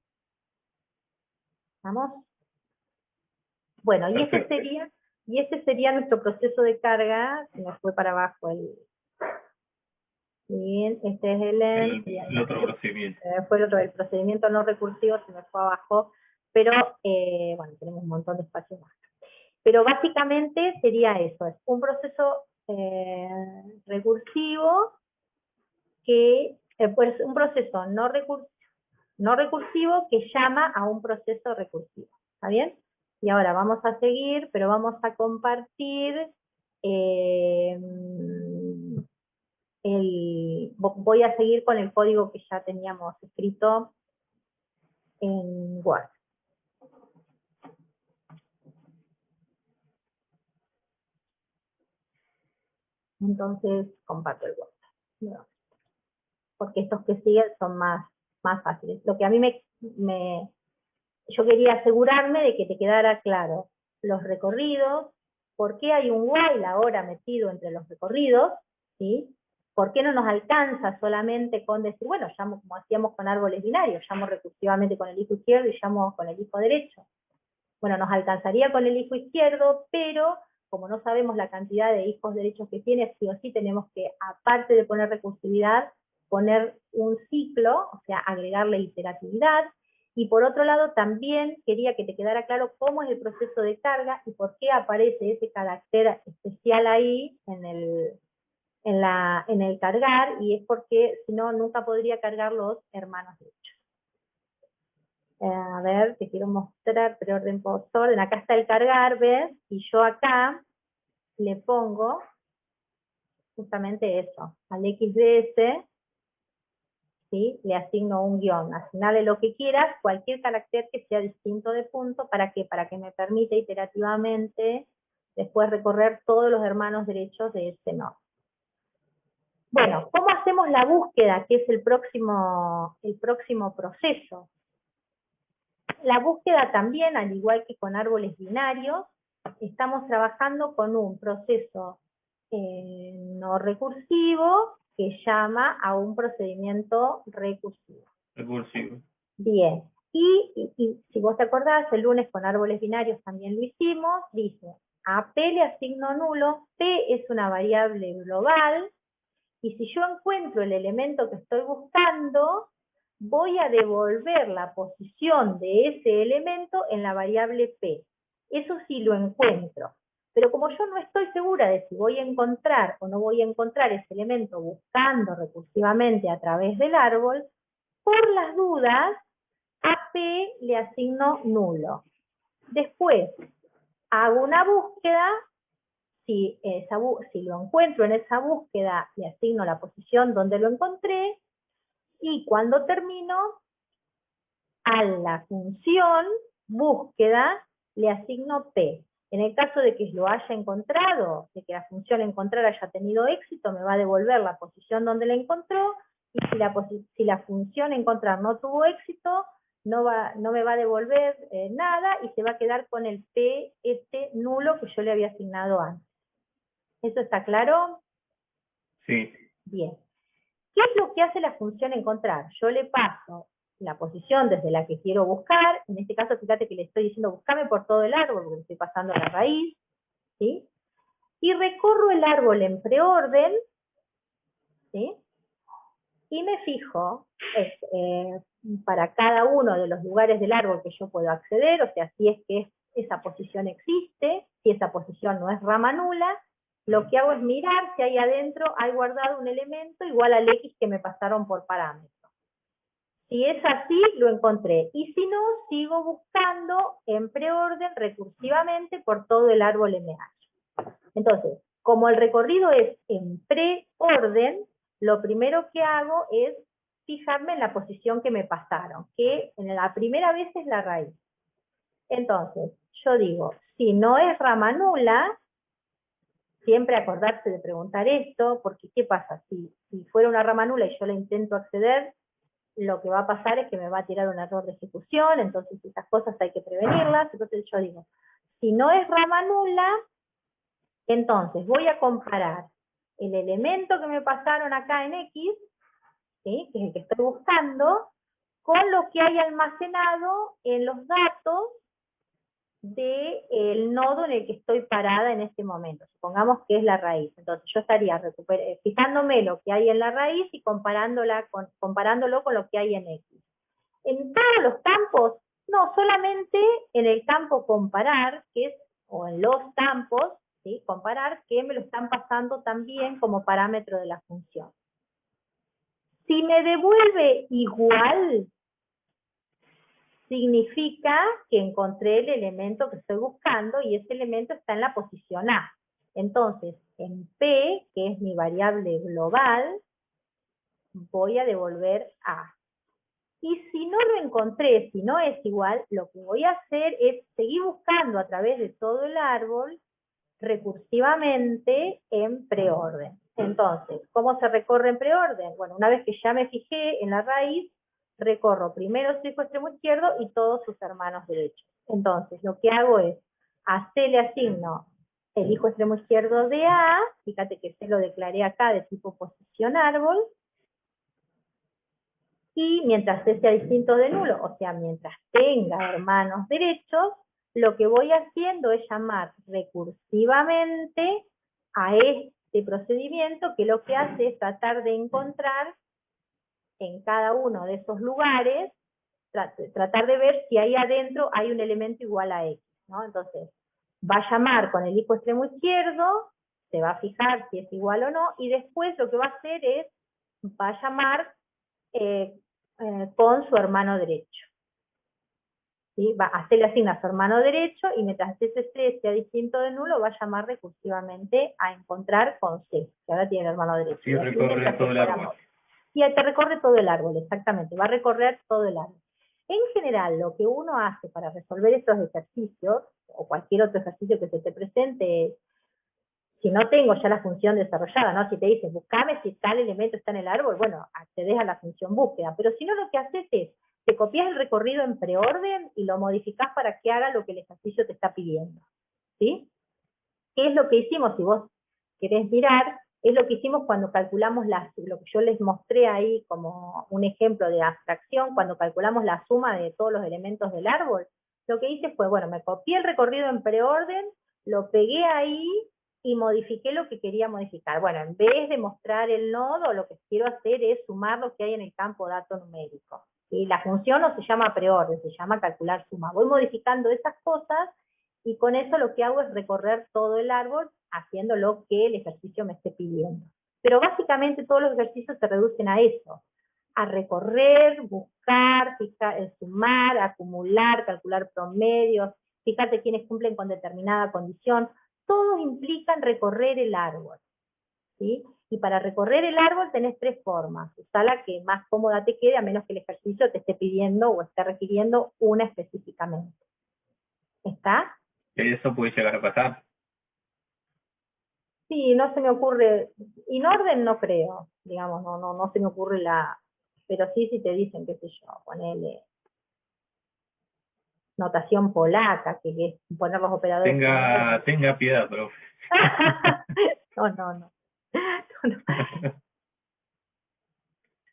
¿Vamos? Bueno, y este sería nuestro proceso de carga. Se nos fue para abajo bien, este es el otro procedimiento. Fue el procedimiento no recursivo, se me fue abajo, pero bueno, tenemos un montón de espacio más. Pero básicamente sería eso, es un proceso recursivo que, pues un proceso no recursivo que llama a un proceso recursivo. ¿Está bien? Y ahora vamos a seguir, pero vamos a compartir voy a seguir con el código que ya teníamos escrito en Word. Entonces, comparto el Word. Porque estos que siguen son más fáciles. Lo que a mí yo quería asegurarme de que te quedara claro los recorridos, por qué hay un while ahora metido entre los recorridos, ¿sí? ¿Por qué no nos alcanza solamente con decir, bueno, llamo como hacíamos con árboles binarios, llamo recursivamente con el hijo izquierdo y llamo con el hijo derecho? Bueno, nos alcanzaría con el hijo izquierdo, pero como no sabemos la cantidad de hijos derechos que tiene, sí o sí tenemos que, aparte de poner recursividad, poner un ciclo, o sea, agregarle iteratividad. Y por otro lado, también quería que te quedara claro cómo es el proceso de carga y por qué aparece ese carácter especial ahí en el cargar, y es porque si no, nunca podría cargar los hermanos derechos. A ver, te quiero mostrar preorden postorden. Acá está el cargar, ¿ves? Y yo acá le pongo justamente eso, al XDS, ¿sí? Le asigno un guión, asignale lo que quieras, cualquier carácter que sea distinto de punto, ¿para qué? Para que me permita iterativamente después recorrer todos los hermanos derechos de ese nodo. Bueno, ¿cómo hacemos la búsqueda, que es el próximo proceso? La búsqueda también, al igual que con árboles binarios, estamos trabajando con un proceso no recursivo que llama a un procedimiento recursivo. Bien. Y si vos te acordás, el lunes con árboles binarios también lo hicimos, dice, a P le asigno nulo, P es una variable global, y si yo encuentro el elemento que estoy buscando, voy a devolver la posición de ese elemento en la variable P. Eso sí lo encuentro. Pero como yo no estoy segura de si voy a encontrar o no voy a encontrar ese elemento buscando recursivamente a través del árbol, por las dudas, a P le asigno nulo. Después, hago una búsqueda. Si lo encuentro en esa búsqueda, le asigno la posición donde lo encontré, y cuando termino, a la función búsqueda le asigno P. En el caso de que lo haya encontrado, de que la función encontrar haya tenido éxito, me va a devolver la posición donde la encontró, y si la función encontrar no tuvo éxito, no me va a devolver nada, y se va a quedar con el P nulo que yo le había asignado antes. ¿Eso está claro? Sí. Bien. ¿Qué es lo que hace la función encontrar? Yo le paso la posición desde la que quiero buscar. En este caso, fíjate que le estoy diciendo buscame por todo el árbol, porque le estoy pasando la raíz, ¿sí? Y recorro el árbol en preorden, ¿sí? y me fijo para cada uno de los lugares del árbol que yo puedo acceder, o sea, si es que esa posición existe, si esa posición no es rama nula, lo que hago es mirar si ahí adentro hay guardado un elemento igual al X que me pasaron por parámetro. Si es así, lo encontré. Y si no, sigo buscando en preorden recursivamente por todo el árbol MH. Entonces, como el recorrido es en preorden, lo primero que hago es fijarme en la posición que me pasaron, que en la primera vez es la raíz. Entonces, yo digo, si no es rama nula, siempre acordarse de preguntar esto, porque ¿qué pasa? Si fuera una rama nula y yo le intento acceder, lo que va a pasar es que me va a tirar un error de ejecución, entonces esas cosas hay que prevenirlas. Entonces yo digo, si no es rama nula, entonces voy a comparar el elemento que me pasaron acá en X, ¿sí?, que es el que estoy buscando, con lo que hay almacenado en los datos del nodo en el que estoy parada en este momento. Supongamos que es la raíz. Entonces yo estaría fijándome lo que hay en la raíz y comparándolo con lo que hay en X. En todos los campos, no, solamente en el campo comparar, que es, o en los campos, ¿sí?, comparar, que me lo están pasando también como parámetro de la función. Si me devuelve igual, significa que encontré el elemento que estoy buscando y ese elemento está en la posición A. Entonces, en P, que es mi variable global, voy a devolver A. Y si no lo encontré, si no es igual, lo que voy a hacer es seguir buscando a través de todo el árbol recursivamente en preorden. Entonces, ¿cómo se recorre en preorden? Bueno, una vez que ya me fijé en la raíz, recorro primero su hijo extremo izquierdo y todos sus hermanos derechos. Entonces, lo que hago es, a C le asigno el hijo extremo izquierdo de A, fíjate que C lo declaré acá de tipo posición árbol, y mientras C sea distinto de nulo, o sea, mientras tenga hermanos derechos, lo que voy haciendo es llamar recursivamente a este procedimiento, que lo que hace es tratar de encontrar en cada uno de esos lugares, tratar de ver si ahí adentro hay un elemento igual a X, ¿no? Entonces, va a llamar con el hijo extremo izquierdo, se va a fijar si es igual o no, y después lo que va a hacer es, va a llamar con su hermano derecho. ¿Sí? A C le asigna su hermano derecho, y mientras ese C sea distinto de nulo, va a llamar recursivamente a encontrar con C, que ahora tiene el hermano derecho. Sí, recorre todo el árbol. Y te recorre todo el árbol, exactamente, va a recorrer todo el árbol. En general, lo que uno hace para resolver estos ejercicios, o cualquier otro ejercicio que se te presente, es, si no tengo ya la función desarrollada, ¿no? Si te dicen, buscame si tal elemento está en el árbol, bueno, accedes a la función búsqueda. Pero si no, lo que haces es, te copias el recorrido en preorden y lo modificás para que haga lo que el ejercicio te está pidiendo. ¿Sí? ¿Qué es lo que hicimos? Si vos querés mirar, es lo que hicimos cuando calculamos lo que yo les mostré ahí como un ejemplo de abstracción, cuando calculamos la suma de todos los elementos del árbol. Lo que hice fue, bueno, me copié el recorrido en preorden, lo pegué ahí y modifiqué lo que quería modificar. Bueno, en vez de mostrar el nodo, lo que quiero hacer es sumar lo que hay en el campo dato numérico. Y la función no se llama preorden, se llama calcular suma. Voy modificando esas cosas y con eso lo que hago es recorrer todo el árbol haciendo lo que el ejercicio me esté pidiendo. Pero básicamente todos los ejercicios se reducen a eso, a recorrer, buscar, sumar, acumular, calcular promedios, fíjate quiénes cumplen con determinada condición. Todos implican recorrer el árbol, ¿sí? Y para recorrer el árbol tenés tres formas. Usá la que más cómoda te quede, a menos que el ejercicio te esté pidiendo o esté requiriendo una específicamente. ¿Está? Eso puede llegar a pasar. Sí, no se me ocurre, en orden no creo, digamos, no se me ocurre pero sí, si te dicen, qué sé yo, ponele notación polaca, que es poner los operadores. Tenga piedad, profe. No.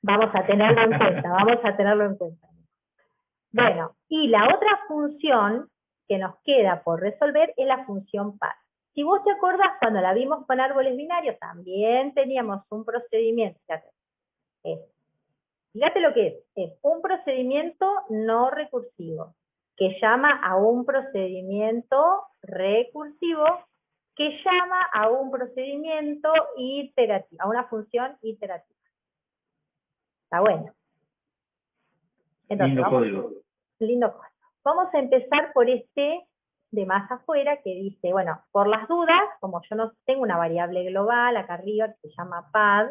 Vamos a tenerlo en cuenta, Bueno, y la otra función que nos queda por resolver es la función par. Si vos te acordás, cuando la vimos con árboles binarios, también teníamos un procedimiento, fíjate, Fíjate lo que es un procedimiento no recursivo, que llama a un procedimiento recursivo, que llama a un procedimiento iterativo, a una función iterativa. Está bueno. Entonces, Lindo código. Lindo código. Vamos a empezar por este de más afuera que dice, bueno, por las dudas, como yo no tengo una variable global acá arriba que se llama pad,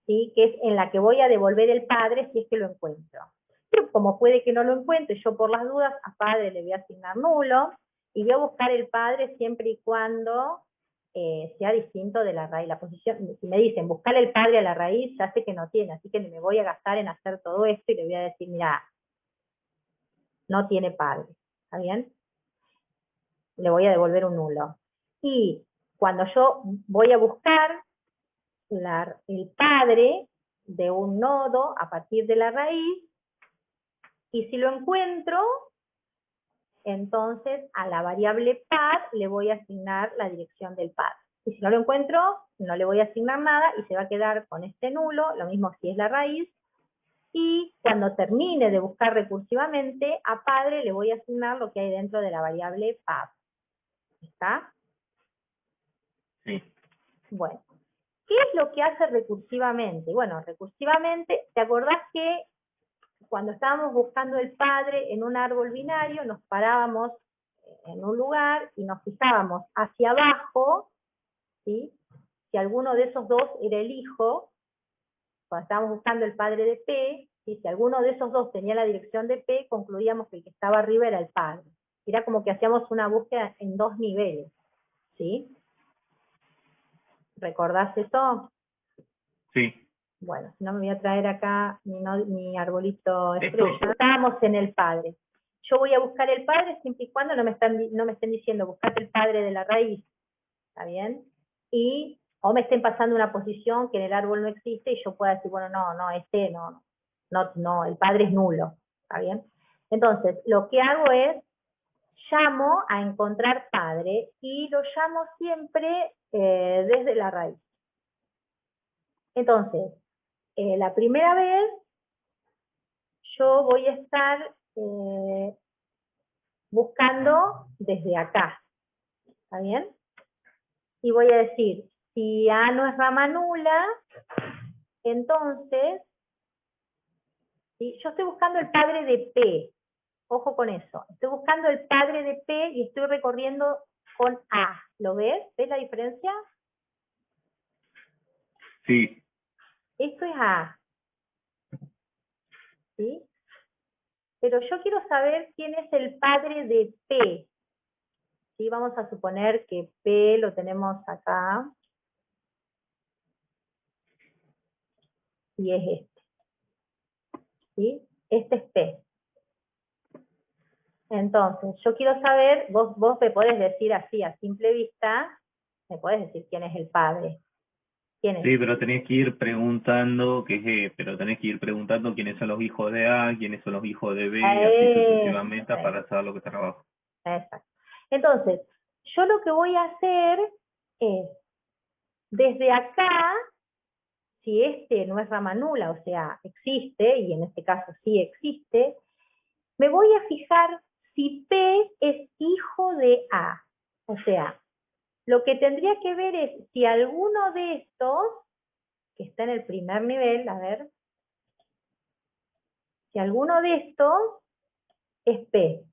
¿sí? Que es en la que voy a devolver el padre si es que lo encuentro. Pero como puede que no lo encuentre, yo por las dudas a padre le voy a asignar nulo, y voy a buscar el padre siempre y cuando sea distinto de la raíz. La posición, si me dicen buscar el padre a la raíz, ya sé que no tiene, así que me voy a gastar en hacer todo esto y le voy a decir, mira, no tiene padre, ¿está bien? Le voy a devolver un nulo. Y cuando yo voy a buscar el padre de un nodo a partir de la raíz, y si lo encuentro, entonces a la variable pad le voy a asignar la dirección del pad. Y si no lo encuentro, no le voy a asignar nada y se va a quedar con este nulo, lo mismo si es la raíz. Y cuando termine de buscar recursivamente, a padre le voy a asignar lo que hay dentro de la variable pad. ¿Está? Sí. Bueno, ¿qué es lo que hace recursivamente? Bueno, recursivamente, ¿te acordás que cuando estábamos buscando el padre en un árbol binario, nos parábamos en un lugar y nos fijábamos hacia abajo, ¿sí? Si alguno de esos dos era el hijo, cuando estábamos buscando el padre de P, ¿sí? Si alguno de esos dos tenía la dirección de P, concluíamos que el que estaba arriba era el padre. Era como que hacíamos una búsqueda en dos niveles, ¿sí? ¿Recordás eso? Sí. Bueno, si no me voy a traer acá mi arbolito estrella. Estábamos en el padre. Yo voy a buscar el padre siempre y cuando no me estén diciendo buscate el padre de la raíz. ¿Está bien? O me estén pasando una posición que en el árbol no existe y yo pueda decir, bueno, no, el padre es nulo. ¿Está bien? Entonces, lo que hago es, llamo a encontrar padre y lo llamo siempre desde la raíz. Entonces, la primera vez yo voy a estar buscando desde acá, ¿está bien? Y voy a decir, si A no es rama nula, entonces, ¿sí? Yo estoy buscando el padre de P, ojo con eso, estoy buscando el padre de P y estoy recorriendo con A, ¿lo ves? ¿Ves la diferencia? Sí. Esto es A, ¿sí? Pero yo quiero saber quién es el padre de P, ¿sí? Vamos a suponer que P lo tenemos acá, y es este, ¿sí? Este es P. Entonces, yo quiero saber, vos me podés decir así, a simple vista, me podés decir quién es el padre. ¿Quién es? Sí, pero tenés que ir preguntando, pero tenés que ir preguntando quiénes son los hijos de A, quiénes son los hijos de B, y así sucesivamente para saber lo que está abajo. Exacto. Entonces, yo lo que voy a hacer es, desde acá, si este no es rama nula, o sea, existe, y en este caso sí existe, me voy a fijar si P es hijo de A. O sea, lo que tendría que ver es si alguno de estos, que está en el primer nivel, a ver, si alguno de estos es P.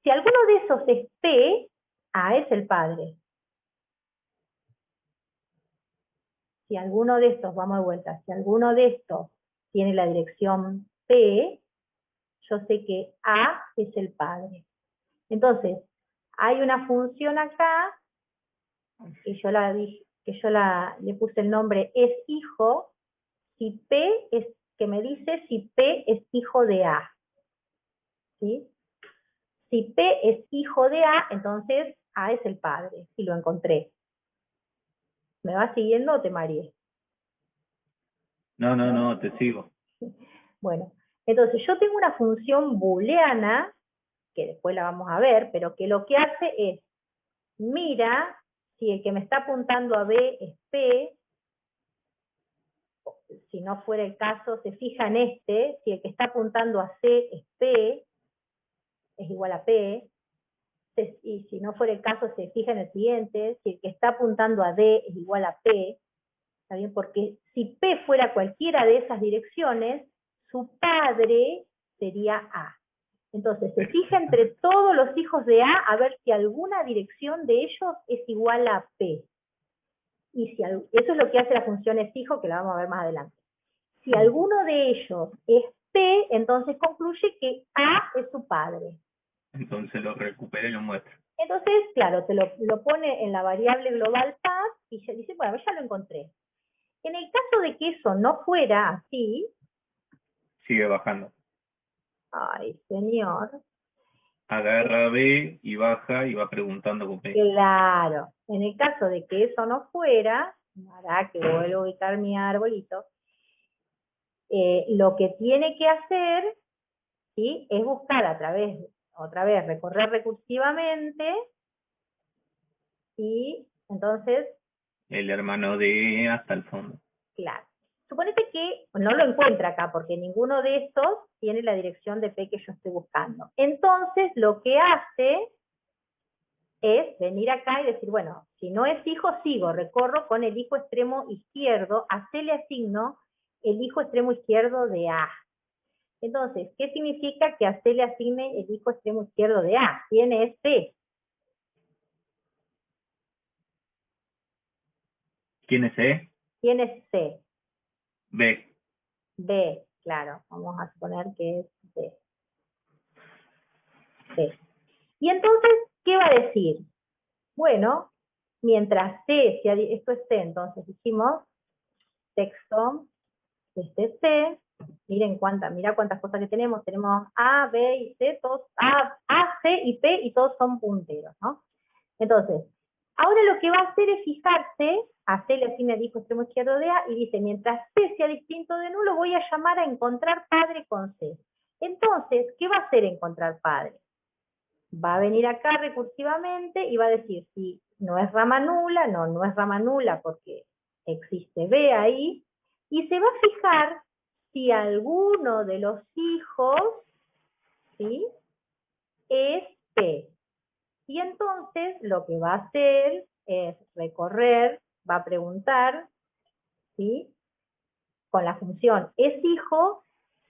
Si alguno de esos es P, A es el padre. Si alguno de estos, vamos de vuelta, si alguno de estos tiene la dirección P, yo sé que A es el padre. Entonces, hay una función acá, que yo le puse el nombre es hijo, si P es, que me dice si P es hijo de A. ¿Sí? Si P es hijo de A, entonces A es el padre, y lo encontré. ¿Me vas siguiendo o te mareé? No, te sigo. Bueno, entonces yo tengo una función booleana, que después la vamos a ver, pero que lo que hace es, mira si el que me está apuntando a B es P, si no fuera el caso, se fija en este, si el que está apuntando a C es P, es igual a P, y si no fuera el caso, se fija en el siguiente, si el que está apuntando a D es igual a P, ¿está bien? Porque si P fuera cualquiera de esas direcciones, su padre sería A. Entonces, se fija entre todos los hijos de A ver si alguna dirección de ellos es igual a P. Y si eso es lo que hace la función es fijo, que la vamos a ver más adelante. Si alguno de ellos es P, entonces concluye que A es su padre. Entonces lo recupera y lo muestra. Entonces, claro, te lo pone en la variable global path y se dice, bueno, ya lo encontré. En el caso de que eso no fuera así... Sigue bajando. Ay, señor. Agarra B y baja y va preguntando con P. Claro. En el caso de que eso no fuera, para que vuelva a ubicar mi arbolito, lo que tiene que hacer, ¿sí?, es buscar a través, otra vez, recorrer recursivamente, y entonces... El hermano de hasta el fondo. Claro. Suponete que no lo encuentra acá, porque ninguno de estos tiene la dirección de P que yo estoy buscando. Entonces, lo que hace es venir acá y decir, bueno, si no es hijo, sigo, recorro con el hijo extremo izquierdo, a C le asigno el hijo extremo izquierdo de A. Entonces, ¿qué significa que a C le asigne el hijo extremo izquierdo de A? ¿Quién es P? ¿Quién es E? ¿Quién es C? B. B, claro, vamos a suponer que es B. B. Y entonces, ¿qué va a decir? Bueno, mientras C, esto es C, entonces dijimos, texto, este es C, mira cuántas cosas que tenemos A, B y C, todos, A, C y P, y todos son punteros, ¿no? Entonces, ahora lo que va a hacer es fijarse, a C le asigna el hijo extremo izquierdo de A, y dice, mientras C sea distinto de nulo, voy a llamar a encontrar padre con C. Entonces, ¿qué va a hacer encontrar padre? Va a venir acá recursivamente y va a decir si no es rama nula, no es rama nula porque existe B ahí, y se va a fijar si alguno de los hijos, ¿sí?, es P. Y entonces lo que va a hacer es recorrer, va a preguntar, ¿sí?, con la función es hijo,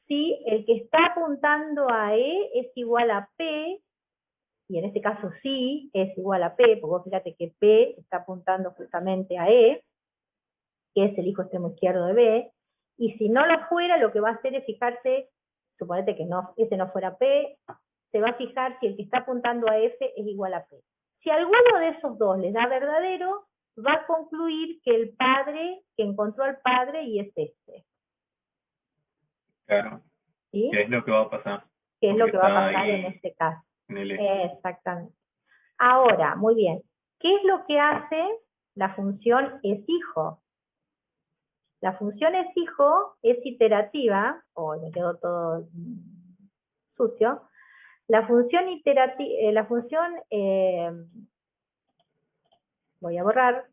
si el que está apuntando a E es igual a P, y en este caso sí es igual a P, porque vos fíjate que P está apuntando justamente a E, que es el hijo extremo izquierdo de B, y si no lo fuera, lo que va a hacer es fijarse, suponete que no, ese no fuera P, se va a fijar si el que está apuntando a F es igual a P. Si alguno de esos dos les da verdadero, va a concluir que el padre, que encontró al padre y es este. Claro. ¿Sí? ¿Qué es lo que va a pasar? ¿Qué es lo que va a pasar en este caso? En el Exactamente. Ahora, muy bien, ¿qué es lo que hace la función es hijo? La función es hijo es iterativa, me quedó todo sucio. La función iterativa, voy a borrar.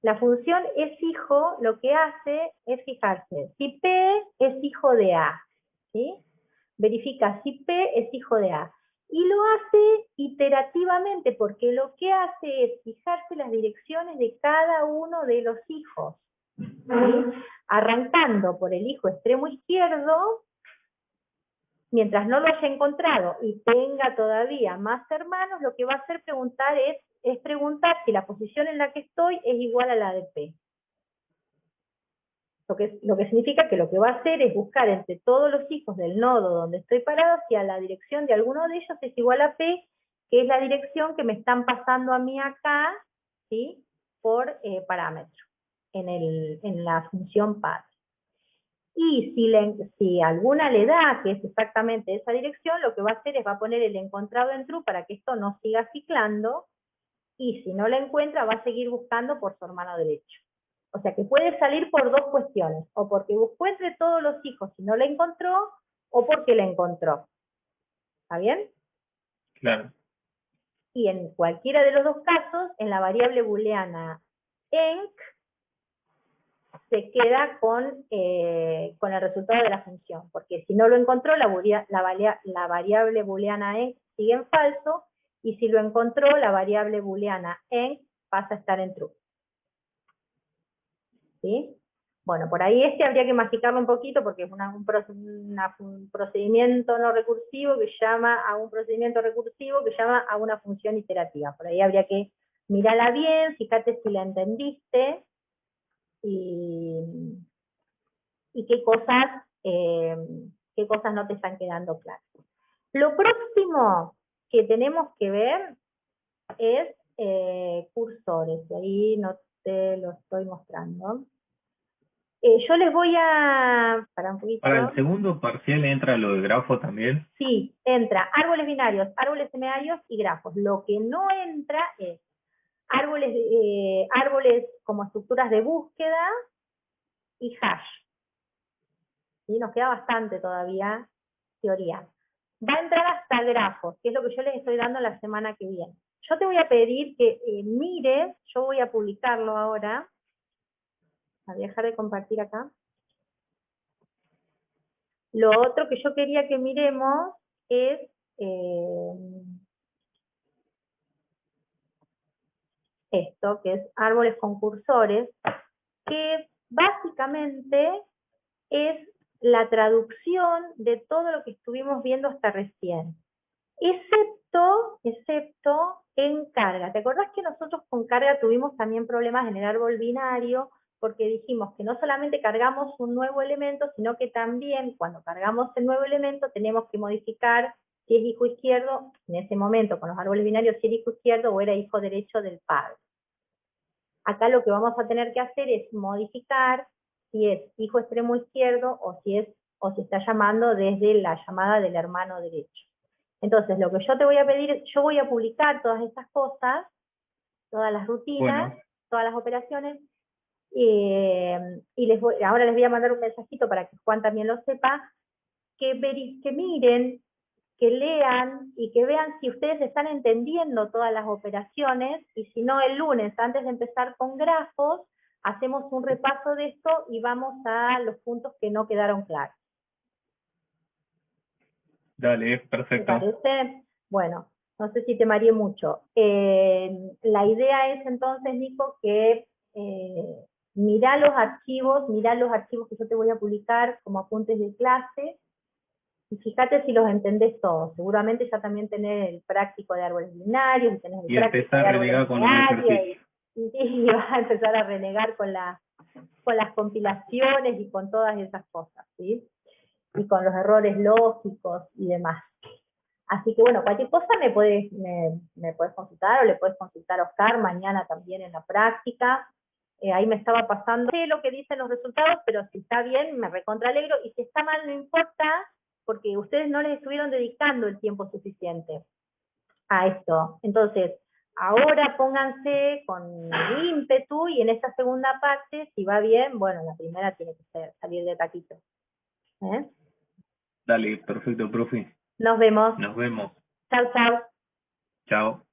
La función es hijo lo que hace es fijarse si P es hijo de A, ¿sí? Verifica si P es hijo de A. Y lo hace iterativamente porque lo que hace es fijarse las direcciones de cada uno de los hijos, ¿sí? Arrancando por el hijo extremo izquierdo, mientras no lo haya encontrado y tenga todavía más hermanos, lo que va a hacer es preguntar si la posición en la que estoy es igual a la de P. Lo que significa que lo que va a hacer es buscar entre todos los hijos del nodo donde estoy parado si a la dirección de alguno de ellos es igual a P, que es la dirección que me están pasando a mí acá, ¿sí?, por parámetro, en la función path. Y si alguna le da, que es exactamente esa dirección, lo que va a hacer es va a poner el encontrado en true para que esto no siga ciclando, y si no la encuentra va a seguir buscando por su hermano derecho. O sea que puede salir por dos cuestiones, o porque buscó entre todos los hijos y no la encontró, o porque la encontró. ¿Está bien? Claro. Y en cualquiera de los dos casos, en la variable booleana enc, se queda con el resultado de la función, porque si no lo encontró, la variable booleana en sigue en falso, y si lo encontró, la variable booleana en pasa a estar en true. ¿Sí? Bueno, por ahí habría que masticarlo un poquito porque es un procedimiento no recursivo que llama a un procedimiento recursivo que llama a una función iterativa. Por ahí habría que mirarla bien, fíjate si la entendiste y qué cosas no te están quedando claras. Lo próximo que tenemos que ver es cursores, y ahí no te lo estoy mostrando. Yo les voy a... Para un poquito. Para el segundo parcial entra lo de grafo también. Sí, entra árboles binarios, árboles semidarios y grafos. Lo que no entra es árboles como estructuras de búsqueda y hash. ¿Sí? Nos queda bastante todavía teoría. Va a entrar hasta grafos, que es lo que yo les estoy dando la semana que viene. Yo te voy a pedir que mires, yo voy a publicarlo ahora. Voy a dejar de compartir acá. Lo otro que yo quería que miremos es esto, que es árboles con cursores, que básicamente es la traducción de todo lo que estuvimos viendo hasta recién, excepto en carga. ¿Te acordás que nosotros con carga tuvimos también problemas en el árbol binario? Porque dijimos que no solamente cargamos un nuevo elemento, sino que también cuando cargamos el nuevo elemento tenemos que modificar si es hijo izquierdo, en ese momento con los árboles binarios, si era hijo izquierdo o era hijo derecho del padre. Acá lo que vamos a tener que hacer es modificar si es hijo extremo izquierdo o si está llamando desde la llamada del hermano derecho. Entonces, lo que yo te voy a pedir, yo voy a publicar todas estas cosas, todas las rutinas, todas las operaciones, y ahora les voy a mandar un mensajito para que Juan también lo sepa, que miren, que lean y que vean si ustedes están entendiendo todas las operaciones, y si no, el lunes, antes de empezar con grafos, hacemos un repaso de esto y vamos a los puntos que no quedaron claros. Dale, perfecto. ¿Te parece? Bueno, no sé si te mareé mucho. La idea es entonces, Nico, que mirá los archivos que yo te voy a publicar como apuntes de clase, y fíjate si los entendés todos. Seguramente ya también tenés el práctico de árboles binarios, tenés el práctico de árboles binarios, y vas a empezar a renegar con las compilaciones y con todas esas cosas, ¿sí? Y con los errores lógicos y demás. Así que bueno, cualquier cosa me puedes consultar, o le puedes consultar a Oscar mañana también en la práctica. Ahí me estaba pasando, sé lo que dicen los resultados, pero si está bien, me recontralegro, y si está mal, no importa, porque ustedes no les estuvieron dedicando el tiempo suficiente a esto. Entonces, ahora pónganse con ímpetu, y en esta segunda parte, si va bien, bueno, la primera tiene que salir de taquito. Dale, perfecto, profe. Nos vemos. Nos vemos. Chau, chau. Chao.